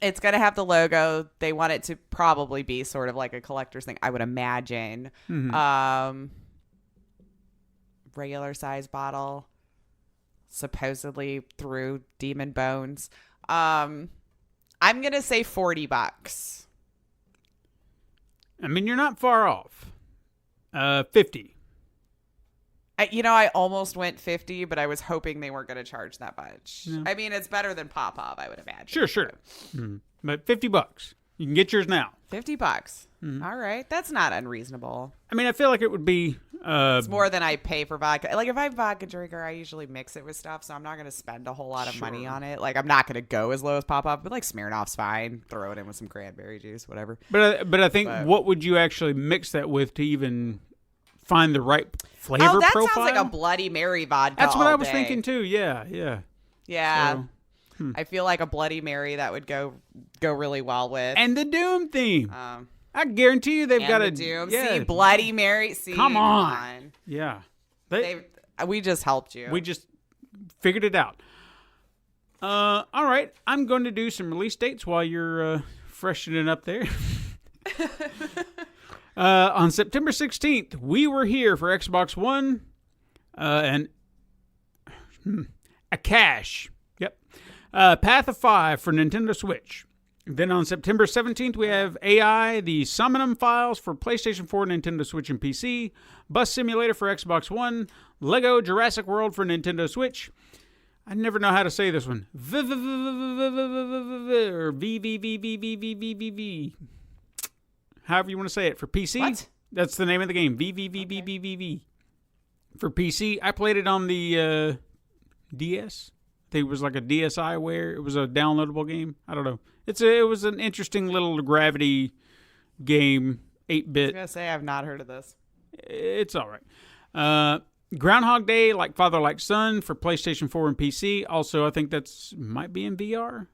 it's going to have the logo. They want it to probably be sort of like a collector's thing, I would imagine. Regular size bottle, supposedly through Demon Bones. I'm going to say $40. I mean, you're not far off. 50. I almost went 50, but I was hoping they weren't going to charge that much. Yeah. I mean, it's better than Pop-Pop, I would imagine. Sure. But $50. You can get yours now. $50. All right. That's not unreasonable. I mean, I feel like it would be... It's more than I pay for vodka. Like, if I'm a vodka drinker, I usually mix it with stuff, so I'm not going to spend a whole lot of money on it. Like, I'm not going to go as low as Pop-Up, but, like, Smirnoff's fine. Throw it in with some cranberry juice, whatever. But I think what would you actually mix that with to even find the right flavor Oh, that profile? sounds like a Bloody Mary vodka. That's what all I was day. thinking, too. Yeah. Yeah. So, I feel like a Bloody Mary that would go really well with. and the Doom theme. I guarantee you they've and got the a Doom. Yeah, See, Bloody Mary. See, Come on. Yeah. We just helped you. We just figured it out. All right. I'm going to do some release dates while you're freshening up there. On September 16th, we were here for Xbox One and a cache. Yep. Path of 5 for Nintendo Switch. Then on September 17th, we have AI, the Summonum files for PlayStation 4, Nintendo Switch, and PC. Bus Simulator for Xbox One. Lego Jurassic World for Nintendo Switch. I never know how to say this one. Or V. However you want to say it. For PC, What? That's the name of the game. V. For PC, I played it on the DS. I think it was like a DSiWare. It was a downloadable game. I don't know. It was an interesting little Gravity game, 8-bit. I was going to say, I've not heard of this. It's all right. Groundhog Day, Like Father, Like Son for PlayStation 4 and PC. Also, I think that's might be in VR.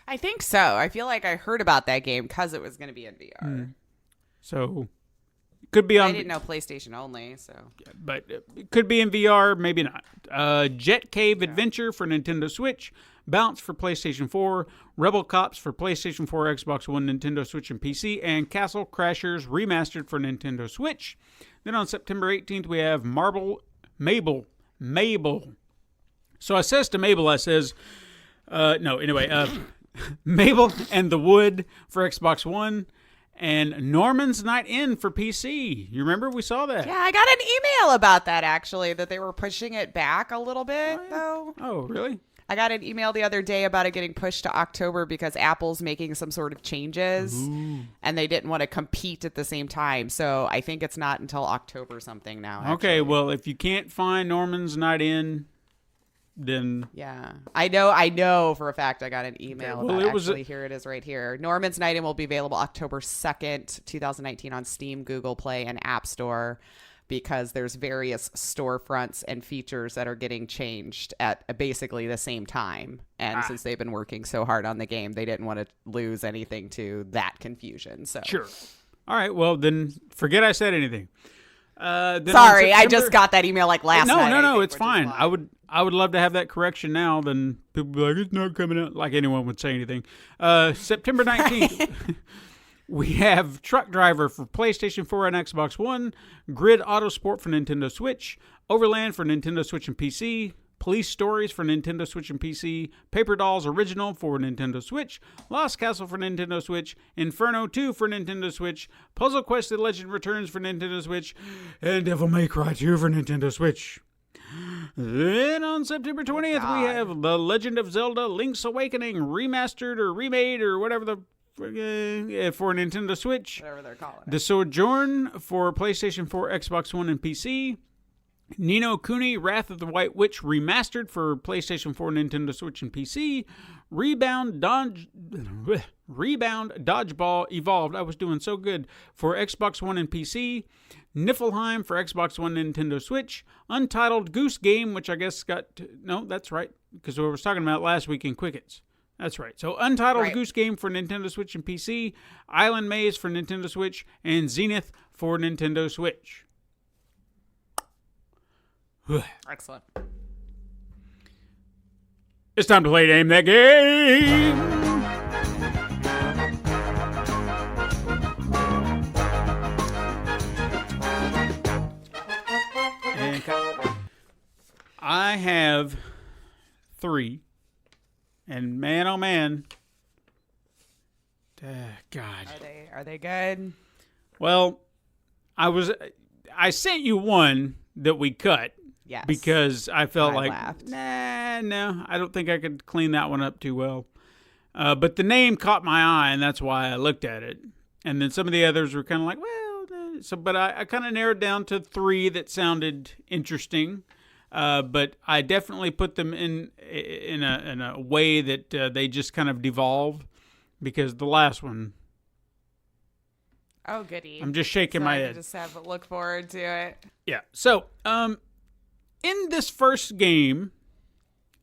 I think so. I feel like I heard about that game because it was going to be in VR. So, could be on. I didn't know PlayStation only, so. But it could be in VR, maybe not. Jet Cave Adventure for Nintendo Switch. Bounce for PlayStation 4. Rebel Cops for PlayStation 4, Xbox One, Nintendo Switch, and PC. And Castle Crashers Remastered for Nintendo Switch. Then on September 18th, we have Mabel. So I says to Mabel, Mabel and the Wood for Xbox One. And Norman's Night In for PC. You remember? We saw that. Yeah, I got an email about that, actually, that they were pushing it back a little bit, though. Oh, really? I got an email the other day about it getting pushed to October because Apple's making some sort of changes, and they didn't want to compete at the same time. So I think it's not until October something now. Actually. Okay, well, if you can't find Norman's Night In, then... Yeah. I know for a fact I got an email Okay, well, about it was actually, here it is right here. Norman's Night In will be available October 2nd, 2019 on Steam, Google Play, and App Store, because there's various storefronts and features that are getting changed at basically the same time. And since they've been working so hard on the game, they didn't want to lose anything to that confusion. So Sure. All right, well, then forget I said anything. Then sorry, on I September- just got that email like last night. I No, think, it's which is fine. why. I would love to have that correction now. Then people would be like, it's not coming out. Like anyone would say anything. September 19th, we have Truck Driver for PlayStation 4 and Xbox One, Grid Autosport for Nintendo Switch, Overland for Nintendo Switch and PC, Police Stories for Nintendo Switch and PC, Paper Dolls Original for Nintendo Switch, Lost Castle for Nintendo Switch, Inferno 2 for Nintendo Switch, Puzzle Quest The Legend Returns for Nintendo Switch, and Devil May Cry 2 for Nintendo Switch. Then on September 20th, we have The Legend of Zelda Link's Awakening Remastered or Remade or whatever the for Nintendo Switch. Whatever they're calling it. The Sojourn for PlayStation 4, Xbox One, and PC. Ni no Kuni Wrath of the White Witch Remastered for PlayStation 4, Nintendo Switch, and PC. Rebound Dodgeball Evolved. I was doing so good for Xbox One and PC. Niflheim for Xbox One, Nintendo Switch. Untitled Goose Game, which I guess no, that's right, because we were talking about last week in Quickets. That's right. So Untitled Goose Game for Nintendo Switch and PC. Island Maze for Nintendo Switch. And Zenith for Nintendo Switch. Excellent. It's time to play Name That Game. I have 3. And man, oh man. God. Are they good? Well, I sent you one that we cut. Yes. Because I felt I laughed. no, I don't think I could clean that one up too well. But the name caught my eye, and that's why I looked at it. And then some of the others were kind of like, but I kind of narrowed down to 3 that sounded interesting. But I definitely put them in a way that they just kind of devolved, because the last one. Oh, goody! I'm just shaking my I head. can just have look forward to it. Yeah. So, in this first game,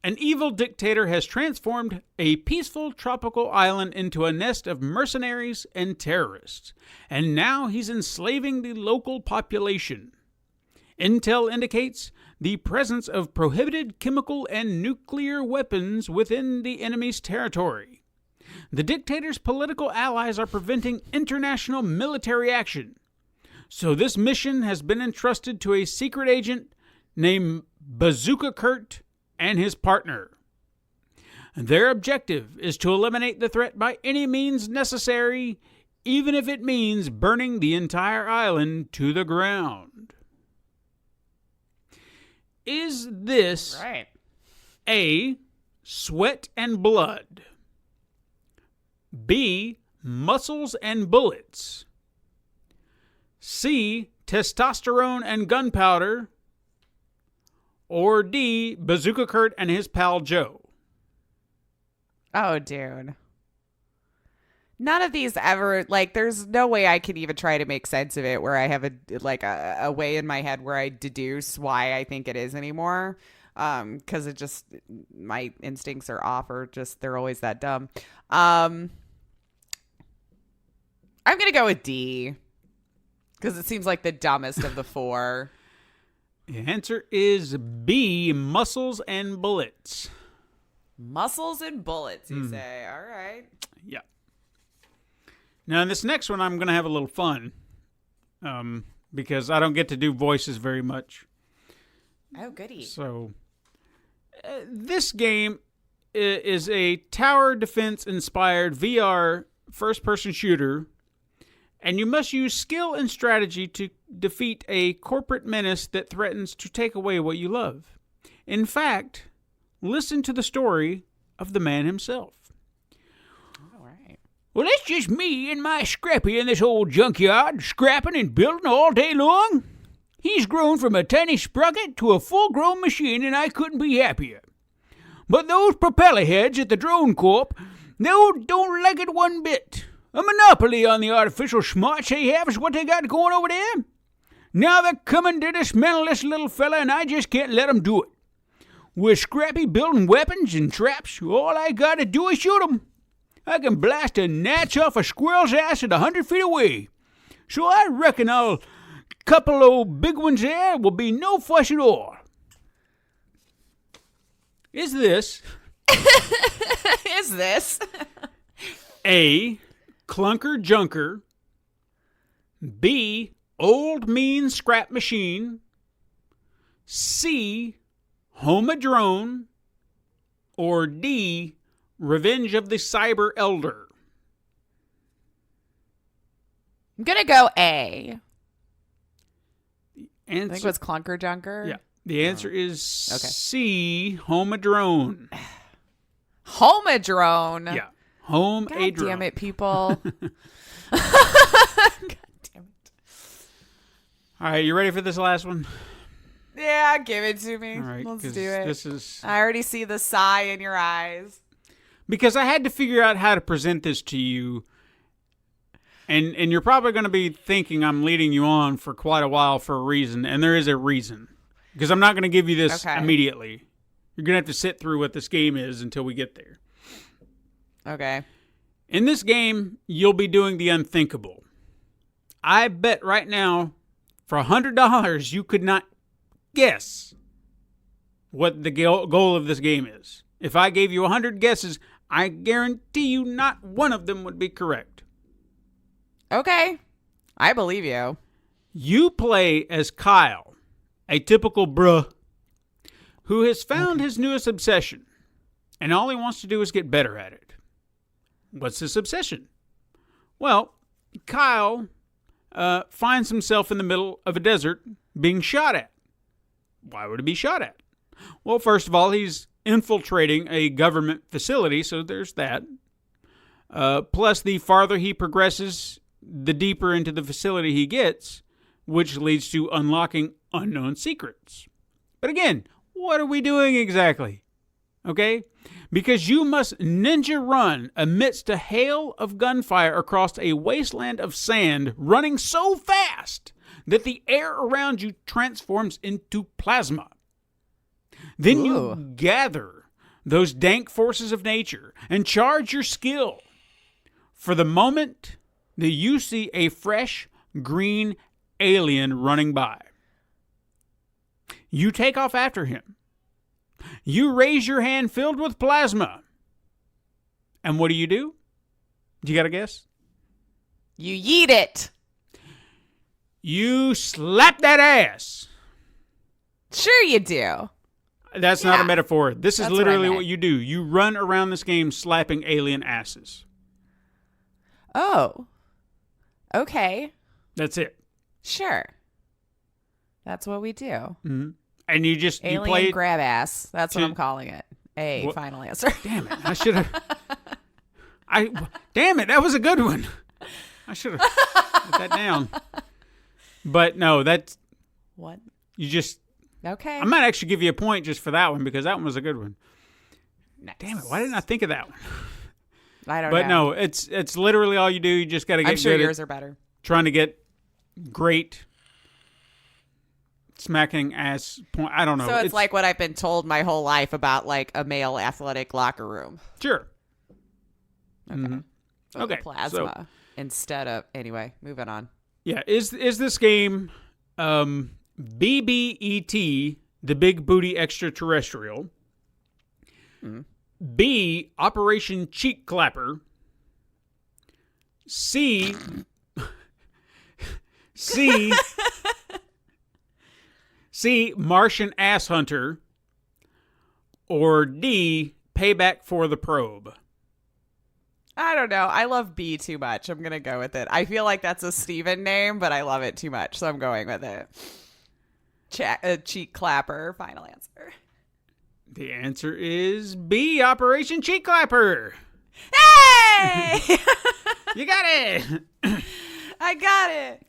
an evil dictator has transformed a peaceful tropical island into a nest of mercenaries and terrorists, and now he's enslaving the local population. Intel indicates the presence of prohibited chemical and nuclear weapons within the enemy's territory. The dictator's political allies are preventing international military action. So this mission has been entrusted to a secret agent named Bazooka Kurt and his partner. Their objective is to eliminate the threat by any means necessary, even if it means burning the entire island to the ground. Is this A, Sweat and Blood, B, Muscles and Bullets, C, Testosterone and Gunpowder, or D, Bazooka Kurt and his pal Joe? Oh, dude. None of these ever, there's no way I can even try to make sense of it where I have a way in my head where I deduce why I think it is anymore. Because it just, my instincts are off, or just, they're always that dumb. I'm going to go with D, because it seems like the dumbest of the 4. The answer is B, Muscles and Bullets. Muscles and bullets, you say. All right. Yeah. Now, in this next one, I'm going to have a little fun, because I don't get to do voices very much. Oh, goody. So, this game is a tower defense-inspired VR first-person shooter, and you must use skill and strategy to defeat a corporate menace that threatens to take away what you love. In fact, listen to the story of the man himself. Well, it's just me and my Scrappy in this old junkyard, scrapping and building all day long. He's grown from a tiny sprocket to a full-grown machine, and I couldn't be happier. But those propeller heads at the Drone Corp, they don't like it one bit. A monopoly on the artificial smarts they have is what they got going over there. Now they're coming to dismantle this little fella, and I just can't let them do it. With Scrappy building weapons and traps, all I gotta do is shoot 'em. I can blast a gnat's off a squirrel's ass at 100 feet away. So I reckon a couple of big ones there will be no fuss at all. Is this A, Clunker Junker, B, Old Mean Scrap Machine, C, Home a Drone, or D, Revenge of the Cyber Elder? I'm going to go A. I Answer, think it was Clunker Junker. yeah. The answer is Okay. C, Home a Drone. Home a Drone. Yeah. Home God a Drone. damn it, people. God damn it. All right, you ready for this last one? Yeah, give it to me. All right, Let's 'cause do it. this is I already see the sigh in your eyes. because I had to figure out how to present this to you. And you're probably going to be thinking I'm leading you on for quite a while for a reason, and there is a reason. Because I'm not going to give you this Okay. immediately. You're going to have to sit through what this game is until we get there. Okay. In this game, you'll be doing the unthinkable. I bet right now, for $100, you could not guess what the goal of this game is. If I gave you 100 guesses, I guarantee you not one of them would be correct. Okay. I believe you. You play as Kyle, a typical bruh, who has found his newest obsession, and all he wants to do is get better at it. What's this obsession? Well, Kyle finds himself in the middle of a desert being shot at. Why would he be shot at? Well, first of all, he's infiltrating a government facility, so there's that. Plus, the farther he progresses, the deeper into the facility he gets, which leads to unlocking unknown secrets. But again, what are we doing exactly? Okay? Because you must ninja run amidst a hail of gunfire across a wasteland of sand, running so fast that the air around you transforms into plasma. Then you gather those dank forces of nature and charge your skill. For the moment that you see a fresh green alien running by, you take off after him. You raise your hand filled with plasma. And what do? Do you got to guess? You yeet it. You slap that ass. Sure you do. That's not a Yeah. metaphor. This is That's what I literally meant. what you do. You run around this game slapping alien asses. Oh. Okay. That's it. Sure. That's what we do. And you just you Alien play. grab ass. That's what to- I'm calling it. A What? final answer. Damn it! I should have. Damn it! That was a good one. I should have put that down. But no, that's What? you just. Okay. I might actually give you a point just for that one because that one was a good one. Nice. Damn it! Why didn't I think of that one? I don't know. But no, it's literally all you do. You just got to get I'm sure good yours at are better. trying to get great smacking ass point. I don't know. So it's like what I've been told my whole life about like a male athletic locker room. sure. Okay. Mhm. Okay, Plasma instead of anyway. Moving on. Yeah, is this game BBET, the Big Booty Extraterrestrial? B, Operation Cheek Clapper? C, Martian Ass Hunter? Or D, Payback for the Probe? I don't know. I love B too much. I'm gonna go with it. I feel like that's a Steven name, but I love it too much, so I'm going with it. Cheek clapper. Final answer. The answer is B, Operation Cheek Clapper. Hey! You got it. I got it.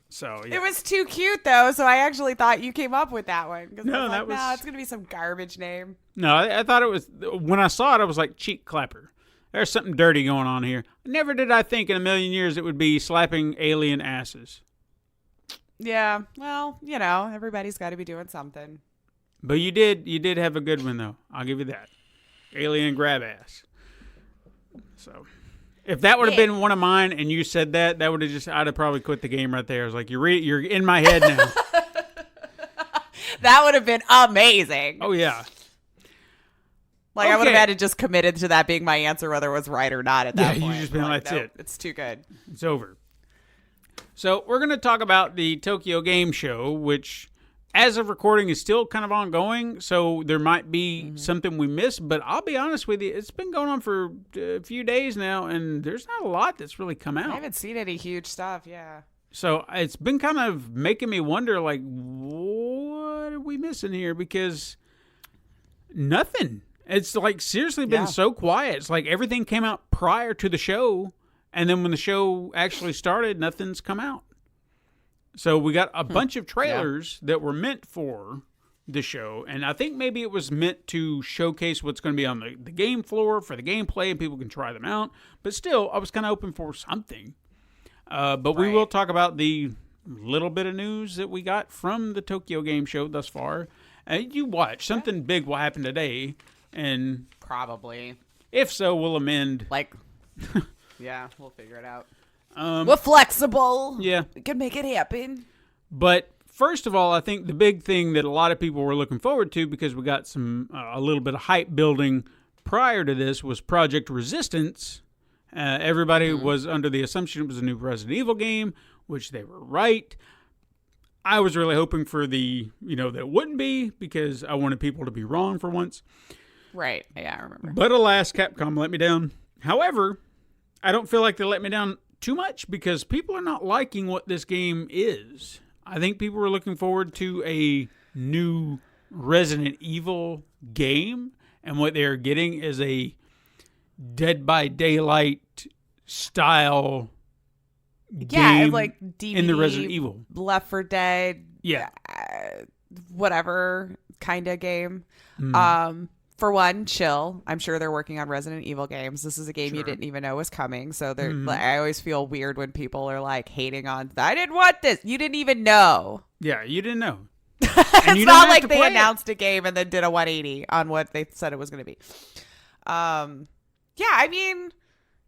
So yeah. It was too cute though, so I actually thought you came up with that one. 'Cause No, I was that like, was- no, it's gonna be some garbage name. No, I thought it was, when I saw it, I was like, Cheek Clapper. There's something dirty going on here. Never did I think in a million years it would be slapping alien asses. Yeah. Well, you know, everybody's got to be doing something. But you did have a good one, though. I'll give you that. Alien grab ass. So, if that would have been one of mine and you said that would have I'd have probably quit the game right there. I was like, you're in my head now. That would have been amazing. Oh, yeah. Like I would have Okay. had to just committed to that being my answer, whether it was right or not at that Yeah, you point. just been like, that's nope, it. It's too good. It's over. So we're going to talk about the Tokyo Game Show, which as of recording, is still kind of ongoing, so there might be something we missed. But I'll be honest with you, it's been going on for a few days now, and there's not a lot that's really come out. I haven't seen any huge stuff. Yeah. So it's been kind of making me wonder, like, what are we missing here? Because nothing. It's like seriously been so quiet. It's like everything came out prior to the show, and then when the show actually started, nothing's come out. So we got a bunch of trailers that were meant for the show, and I think maybe it was meant to showcase what's going to be on the game floor for the gameplay, and people can try them out. But still, I was kind of hoping for something. But we will talk about the little bit of news that we got from the Tokyo Game Show thus far. You watch. Something big will happen today, and probably. If so, we'll amend. Like, yeah, we'll figure it out. We're flexible. Yeah. We can make it happen. But first of all, I think the big thing that a lot of people were looking forward to, because we got a little bit of hype building prior to this, was Project Resistance. Everybody was under the assumption it was a new Resident Evil game, which they were right. I was really hoping for that it wouldn't be, because I wanted people to be wrong for once. Right. Yeah, I remember. But alas, Capcom let me down. However, I don't feel like they let me down too much, because people are not liking what this game is. I think people are looking forward to a new Resident Evil game, and what they're getting is a Dead by Daylight style game like DVD, in the Resident Evil. Left 4 Dead, whatever kind of game. For one, chill. I'm sure they're working on Resident Evil games. This is a game you didn't even know was coming. So I always feel weird when people are like hating on, I didn't want this. You didn't even know. Yeah, you didn't know. It's not like they announced a game and then did a 180 on what they said it was going to be. Yeah, I mean,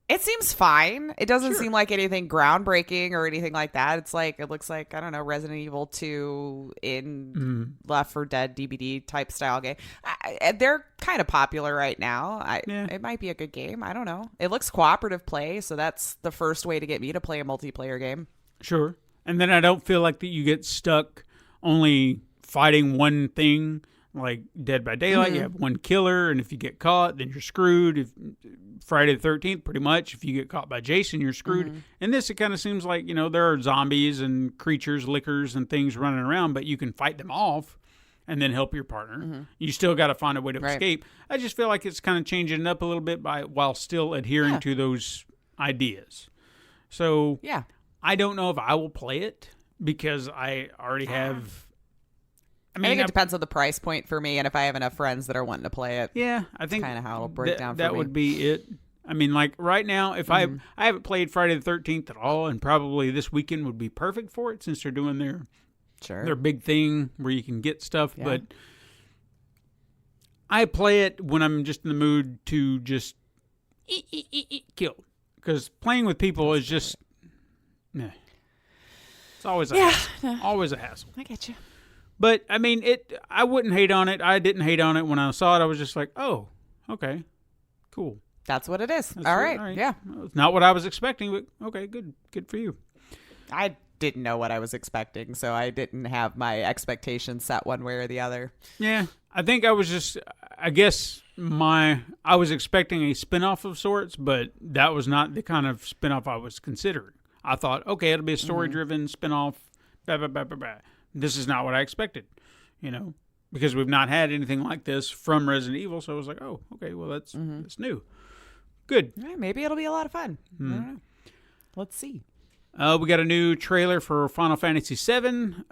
it seems fine. It doesn't seem like anything groundbreaking or anything like that. It looks like, I don't know, Resident Evil 2 in Left 4 Dead DVD type style game. They're kind of popular right now. It might be a good game. I don't know. It looks cooperative play, so that's the first way to get me to play a multiplayer game. Sure. And then I don't feel like that you get stuck only fighting one thing. Like Dead by Daylight, you have one killer, and if you get caught, then you're screwed. Friday the 13th, pretty much, if you get caught by Jason, you're screwed. In this, it kind of seems like, there are zombies and creatures, lickers, and things running around, but you can fight them off and then help your partner. You still got to find a way to escape. I just feel like it's kind of changing it up a little bit while still adhering to those ideas. So, I don't know if I will play it, because I already have... I think it depends on the price point for me, and if I have enough friends that are wanting to play it. Yeah, I think kind of how it'll break down for me. That would be it. I mean, like right now, if I haven't played Friday the 13th at all, and probably this weekend would be perfect for it, since they're doing their big thing where you can get stuff. Yeah. But I play it when I'm just in the mood to just kill, because playing with people is just it's always a hassle. Always a hassle. I get you. But, I mean, I wouldn't hate on it. I didn't hate on it when I saw it. I was just like, oh, okay, cool. That's what it is. All right. Yeah. It's not what I was expecting, but okay, good for you. I didn't know what I was expecting, so I didn't have my expectations set one way or the other. Yeah. I think I was just, I was expecting a spinoff of sorts, but that was not the kind of spinoff I was considering. I thought, okay, it'll be a story-driven spinoff, blah, blah, blah, blah, blah. This is not what I expected, because we've not had anything like this from Resident Evil. So I was like, oh, okay, well, that's new. Good. Yeah, maybe it'll be a lot of fun. I don't know. Let's see. We got a new trailer for Final Fantasy VII.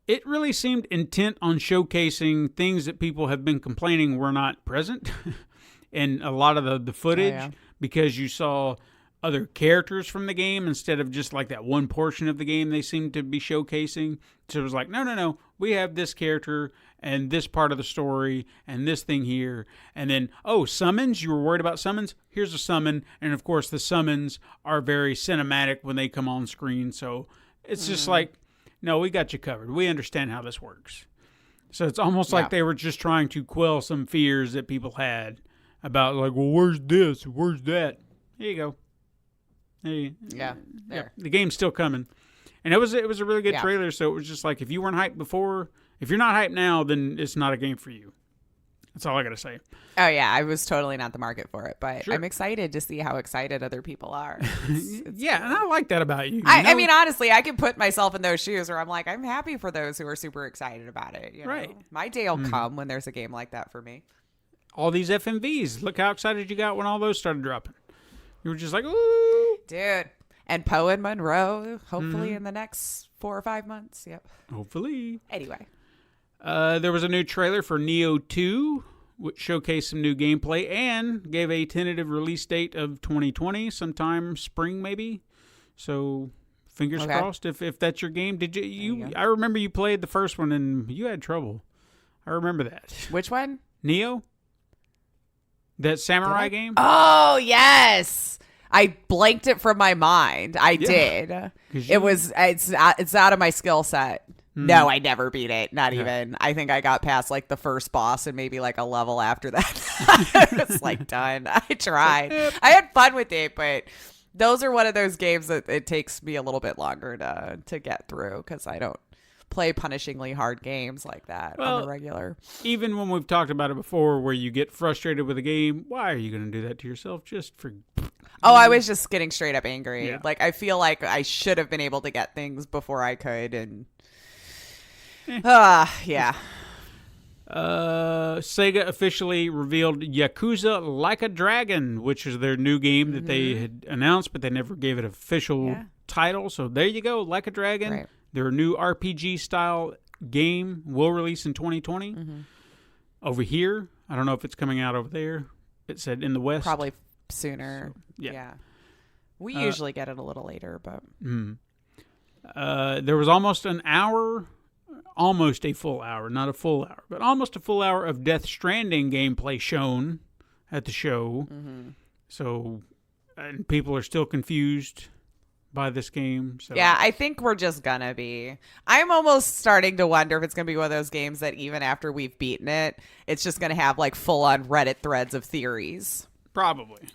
It really seemed intent on showcasing things that people have been complaining were not present in a lot of the footage, because you saw other characters from the game instead of just like that one portion of the game they seem to be showcasing. So it was like, no, we have this character and this part of the story and this thing here. And then, summons, you were worried about summons? Here's a summon. And of course the summons are very cinematic when they come on screen. So it's just like, no, we got you covered. We understand how this works. So it's almost like they were just trying to quell some fears that people had about like, well, where's this? Where's that? Here you go. Hey, there. The game's still coming, and it was a really good trailer. So it was just like, if you weren't hyped before, If you're not hyped now, then it's not a game for you. That's all I got to say. Oh, yeah. I was totally not the market for it, but Sure. I'm excited to see how excited other people are. It's Yeah, and I like that about you. I mean, honestly, I can put myself in those shoes where I'm like, I'm happy for those who are super excited about it. You know? Right. My day will come when there's a game like that for me. all these FMVs. Look how excited you got when all those started dropping. You were just like, ooh. Dude. And Poe and Monroe, hopefully in the next 4 or 5 months. Yep. Hopefully. Anyway. There was a new trailer for Neo 2, which showcased some new gameplay and gave a tentative release date of 2020, sometime spring maybe. So fingers crossed if that's your game. Did you I remember you played the first one and you had trouble. I remember that. Which one? Neo? That samurai game? Oh, yes. I blanked it from my mind. I did. It's out of my skill set. No, I never beat it. Not even. I think I got past like the first boss and maybe like a level after that. It's like done. I tried. I had fun with it, but those are one of those games that it takes me a little bit longer to get through because I don't play punishingly hard games like that on the regular. Even when we've talked about it before where you get frustrated with a game, why are you going to do that to yourself just for... Oh, I was just getting straight up angry. Yeah. Like, I feel like I should have been able to get things before I could, and... yeah. Sega officially revealed Yakuza Like a Dragon, which is their new game that they had announced, but they never gave it an official title. So there you go, Like a Dragon. Right. Their new RPG-style game will release in 2020. Over here, I don't know if it's coming out over there. It said in the West. Probably sooner. So, yeah. We usually get it a little later, but... There was almost a full hour, not a full hour, but almost a full hour of Death Stranding gameplay shown at the show. So, and people are still confused by this game. So. Yeah, I think we're just gonna be. I'm almost starting to wonder if it's gonna be one of those games that even after we've beaten it, it's just gonna have like full-on Reddit threads of theories. Probably.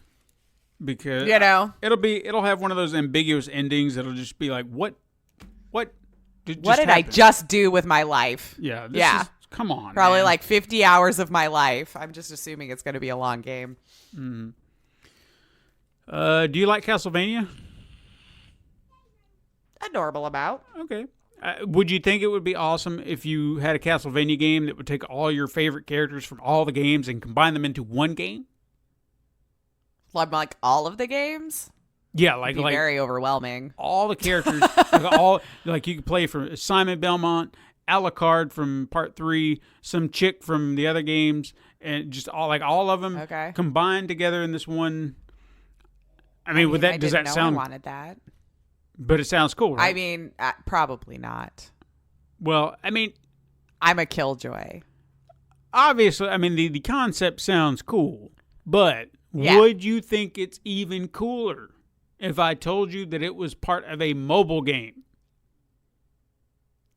Because it'll have one of those ambiguous endings that'll just be like, what did I just do with my life? Yeah. Come on. Probably man. like 50 hours of my life. I'm just assuming it's going to be a long game. Do you like Castlevania? A normal amount. Okay. Would you think it would be awesome if you had a Castlevania game that would take all your favorite characters from all the games and combine them into one game? Like all of the games? Yeah, It'd be very overwhelming. All the characters, like you could play from Simon Belmont, Alucard from Part 3, some chick from the other games, and just all of them combined together in this one. I mean, with that, does that sound? I wanted that, but it sounds cool, right? I mean, probably not. Well, I mean, I'm a killjoy. Obviously, I mean the concept sounds cool, but would you think it's even cooler if I told you that it was part of a mobile game?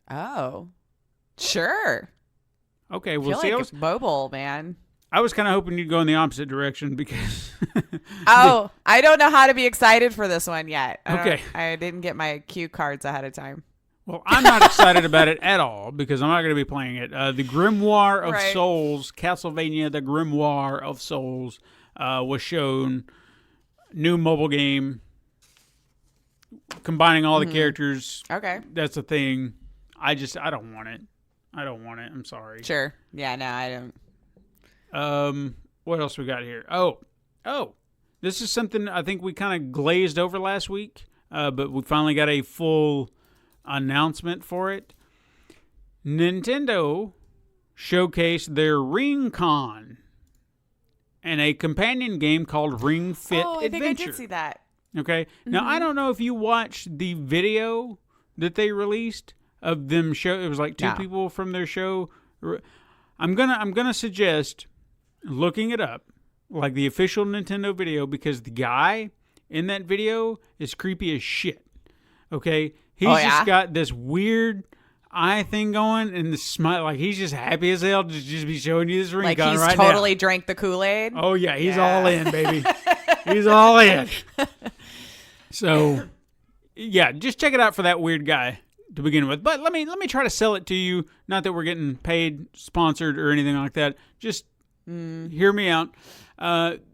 Oh, sure. Okay, we'll see. It's mobile, man. I was kind of hoping you'd go in the opposite direction because... I don't know how to be excited for this one yet. I didn't get my cue cards ahead of time. Well, I'm not excited about it at all because I'm not going to be playing it. The Grimoire of Souls, Castlevania, the Grimoire of Souls was shown. New mobile game. Combining all the characters. Okay. That's the thing. I don't want it. I'm sorry. Sure. Yeah, no, I don't. What else we got here? Oh. This is something I think we kind of glazed over last week, but we finally got a full announcement for it. Nintendo showcased their Ring Con and a companion game called Ring Fit Adventure. I think I did see that. Okay. Now, I don't know if you watched the video that they released of them show. It was like two people from their show. I'm gonna suggest looking it up, like the official Nintendo video, because the guy in that video is creepy as shit. Okay. He's just got this weird eye thing going and the smile, like he's just happy as hell to just be showing you this Ring like Con he's right totally now. Drank the Kool-Aid. Oh yeah, he's all in, baby. He's all in. So, yeah, just check it out for that weird guy. to begin with. But let me try to sell it to you. Not that we're getting paid, sponsored, or anything like that. Just hear me out.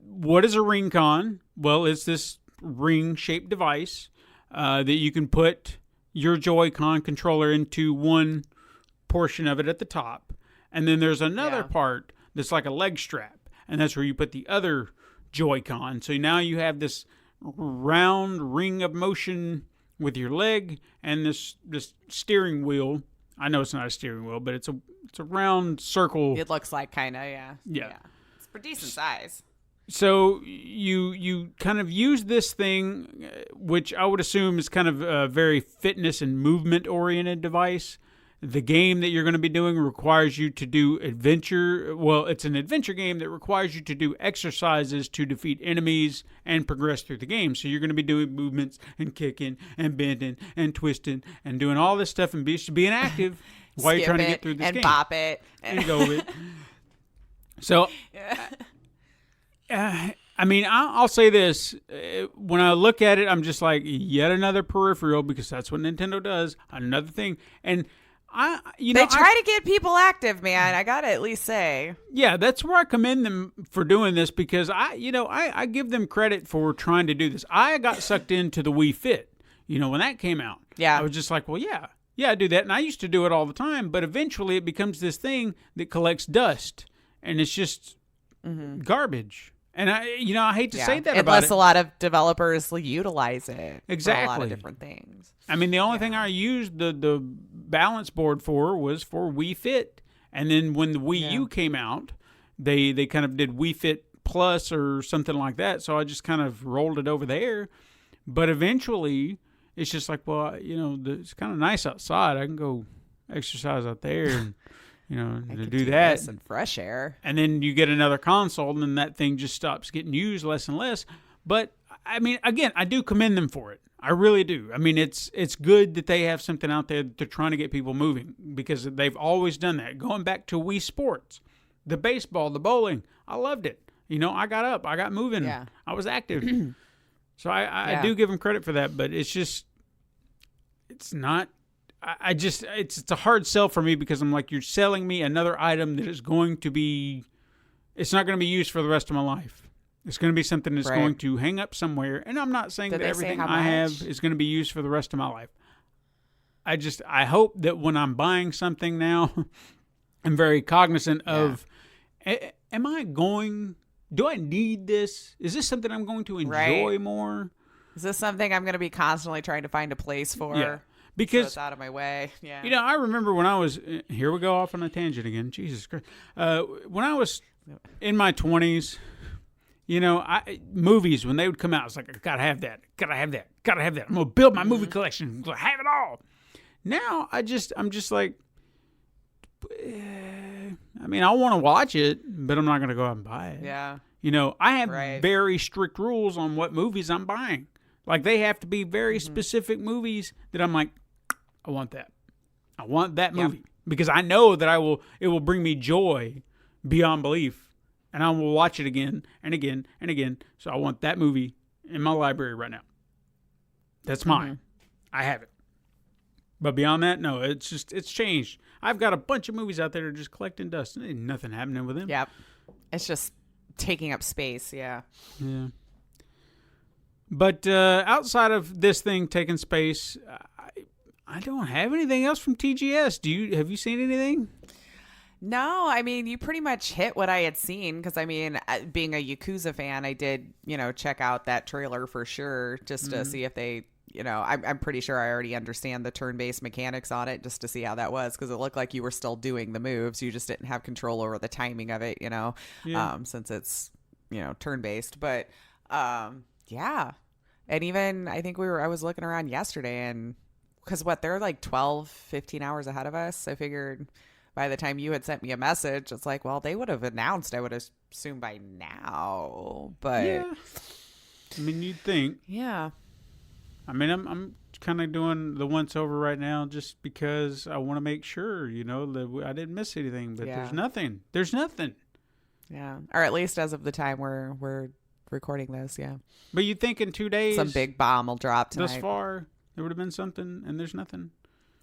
What is a Ring-Con? Well, it's this ring-shaped device that you can put your Joy-Con controller into one portion of it at the top. And then there's another part that's like a leg strap. And that's where you put the other Joy-Con. So now you have this round ring of motion with your leg and this steering wheel. I know it's not a steering wheel, but it's a round circle. It looks like kind of, Yeah. It's for decent size. So you kind of use this thing, which I would assume is kind of a very fitness and movement oriented device. The game that you're going to be doing requires you to do adventure. Well, it's an adventure game that requires you to do exercises to defeat enemies and progress through the game. So you're going to be doing movements and kicking and bending and twisting and doing all this stuff and being active while you're trying to get through this game. And bop it. And go with it. So, I mean, I'll say this. When I look at it, I'm just like, yet another peripheral, because that's what Nintendo does. Another thing. And they try to get people active, man. I gotta at least say. Yeah, that's where I commend them for doing this, because I give them credit for trying to do this. I got sucked into the Wii Fit, when that came out. Yeah. I was just like, well, yeah, I do that. And I used to do it all the time, but eventually it becomes this thing that collects dust, and it's just garbage. And I hate to say that about it. Unless a lot of developers utilize it exactly for a lot of different things. I mean, the only thing I used the balance board for was for Wii Fit. And then when the Wii U came out, they kind of did Wii Fit Plus or something like that. So I just kind of rolled it over there. But eventually, it's just like, well, it's kind of nice outside. I can go exercise out there and to do that. And fresh air. And then you get another console, and then that thing just stops getting used less and less. But, I mean, again, I do commend them for it. I really do. I mean, it's good that they have something out there that they're trying to get people moving, because they've always done that. Going back to Wii Sports, the baseball, the bowling, I loved it. I got up, I got moving, I was active. So I do give them credit for that, but it's just, it's not, it's a hard sell for me, because I'm like, you're selling me another item that is going to be, it's not going to be used for the rest of my life. It's going to be something that's going to hang up somewhere. And I'm not saying that everything I have is going to be used for the rest of my life. I hope that when I'm buying something now, I'm very cognizant of, do I need this? Is this something I'm going to enjoy more? Is this something I'm going to be constantly trying to find a place for? Yeah. Because so it's out of my way. Yeah. I remember when I was, here we go off on a tangent again. Jesus Christ. When I was in my 20s, movies, when they would come out, I was like, I gotta have that. Gotta have that. Gotta have that. I'm gonna build my movie collection. I'm gonna have it all. Now, I'm just like, I mean, I want to watch it, but I'm not gonna go out and buy it. Yeah. I have very strict rules on what movies I'm buying. Like, they have to be very specific movies that I'm like, I want that. I want that movie. Because I know that it will bring me joy beyond belief. And I will watch it again and again and again. So I want that movie in my library right now. That's mine. I have it. But beyond that, no, it's changed. I've got a bunch of movies out there that are just collecting dust. There ain't nothing happening with them. Yep. It's just taking up space, yeah. Yeah. But outside of this thing taking space, I don't have anything else from TGS. Have you seen anything? No, I mean, you pretty much hit what I had seen, because, I mean, being a Yakuza fan, I did, check out that trailer for sure, just to see if they, I'm pretty sure I already understand the turn-based mechanics on it, just to see how that was, because it looked like you were still doing the moves. You just didn't have control over the timing of it, since it's, turn-based. But, yeah. And even, I think I was looking around yesterday, and because they're like 12, 15 hours ahead of us. I figured by the time you had sent me a message, it's like, well, they would have announced, I would assume, by now. But yeah, I mean, you'd think. Yeah. I mean, I'm kind of doing the once over right now just because I want to make sure, that I didn't miss anything. But there's nothing. There's nothing. Yeah, or at least as of the time we're recording this. Yeah. But you'd think in 2 days, some big bomb will drop tonight. Thus far, there would have been something, and there's nothing.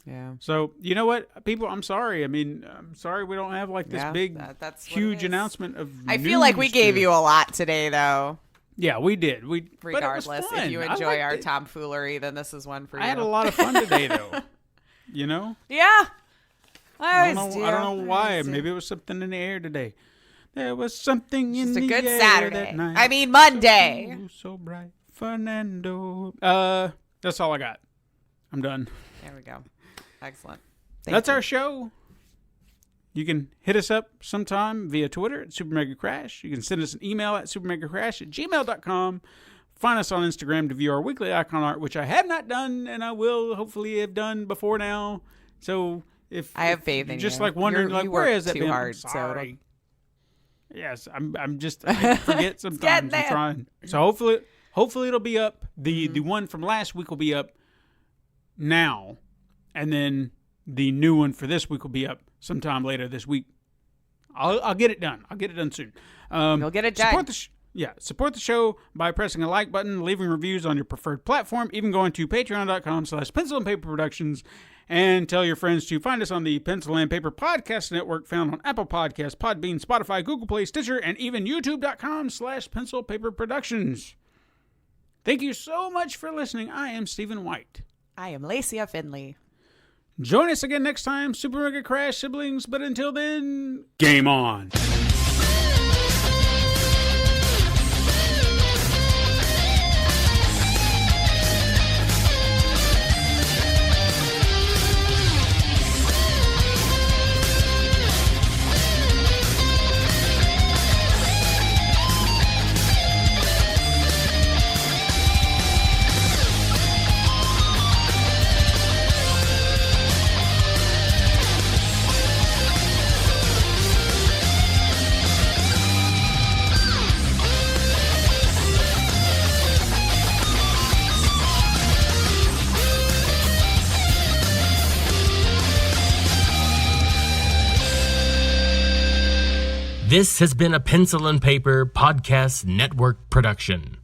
Yeah. So, you know what, people, I'm sorry. I mean, I'm sorry we don't have like this big, that's what huge it is. announcement of I feel like we gave you a lot today, though. Yeah, we did. Regardless, but it was fun. if you enjoy our tomfoolery, then this is one for you. I had a lot of fun today, though. You know? Yeah. I don't know why. Maybe it was something in the air today. There was something in the air. It's a good that Saturday. night. I mean, Monday. So bright, Fernando. That's all I got. I'm done. There we go. Excellent. That's our show. You can hit us up sometime via Twitter at Super Mega Crash. You can send us an email at supermegacrash@gmail.com. Find us on Instagram to view our weekly icon art, which I have not done, and I will hopefully have done before now. So if I have faith in you're you. just like wondering, You where work is that too been? hard, I'm so sorry. Yes, I forget sometimes. getting there. I'm trying. So hopefully it'll be up. The one from last week will be up now, and then the new one for this week will be up sometime later this week. I'll get it done. I'll get it done soon. You'll get it done. Support the show by pressing a like button, leaving reviews on your preferred platform, even going to patreon.com/Pencil and Paper Productions, and tell your friends to find us on the Pencil and Paper Podcast Network, found on Apple Podcasts, Podbean, Spotify, Google Play, Stitcher, and even youtube.com/Pencil Paper Productions. Thank you so much for listening. I am Stephen White. I am Lacia Finley. Join us again next time, Super Mega Crash siblings, but until then, game on. This has been a Pencil and Paper Podcast Network production.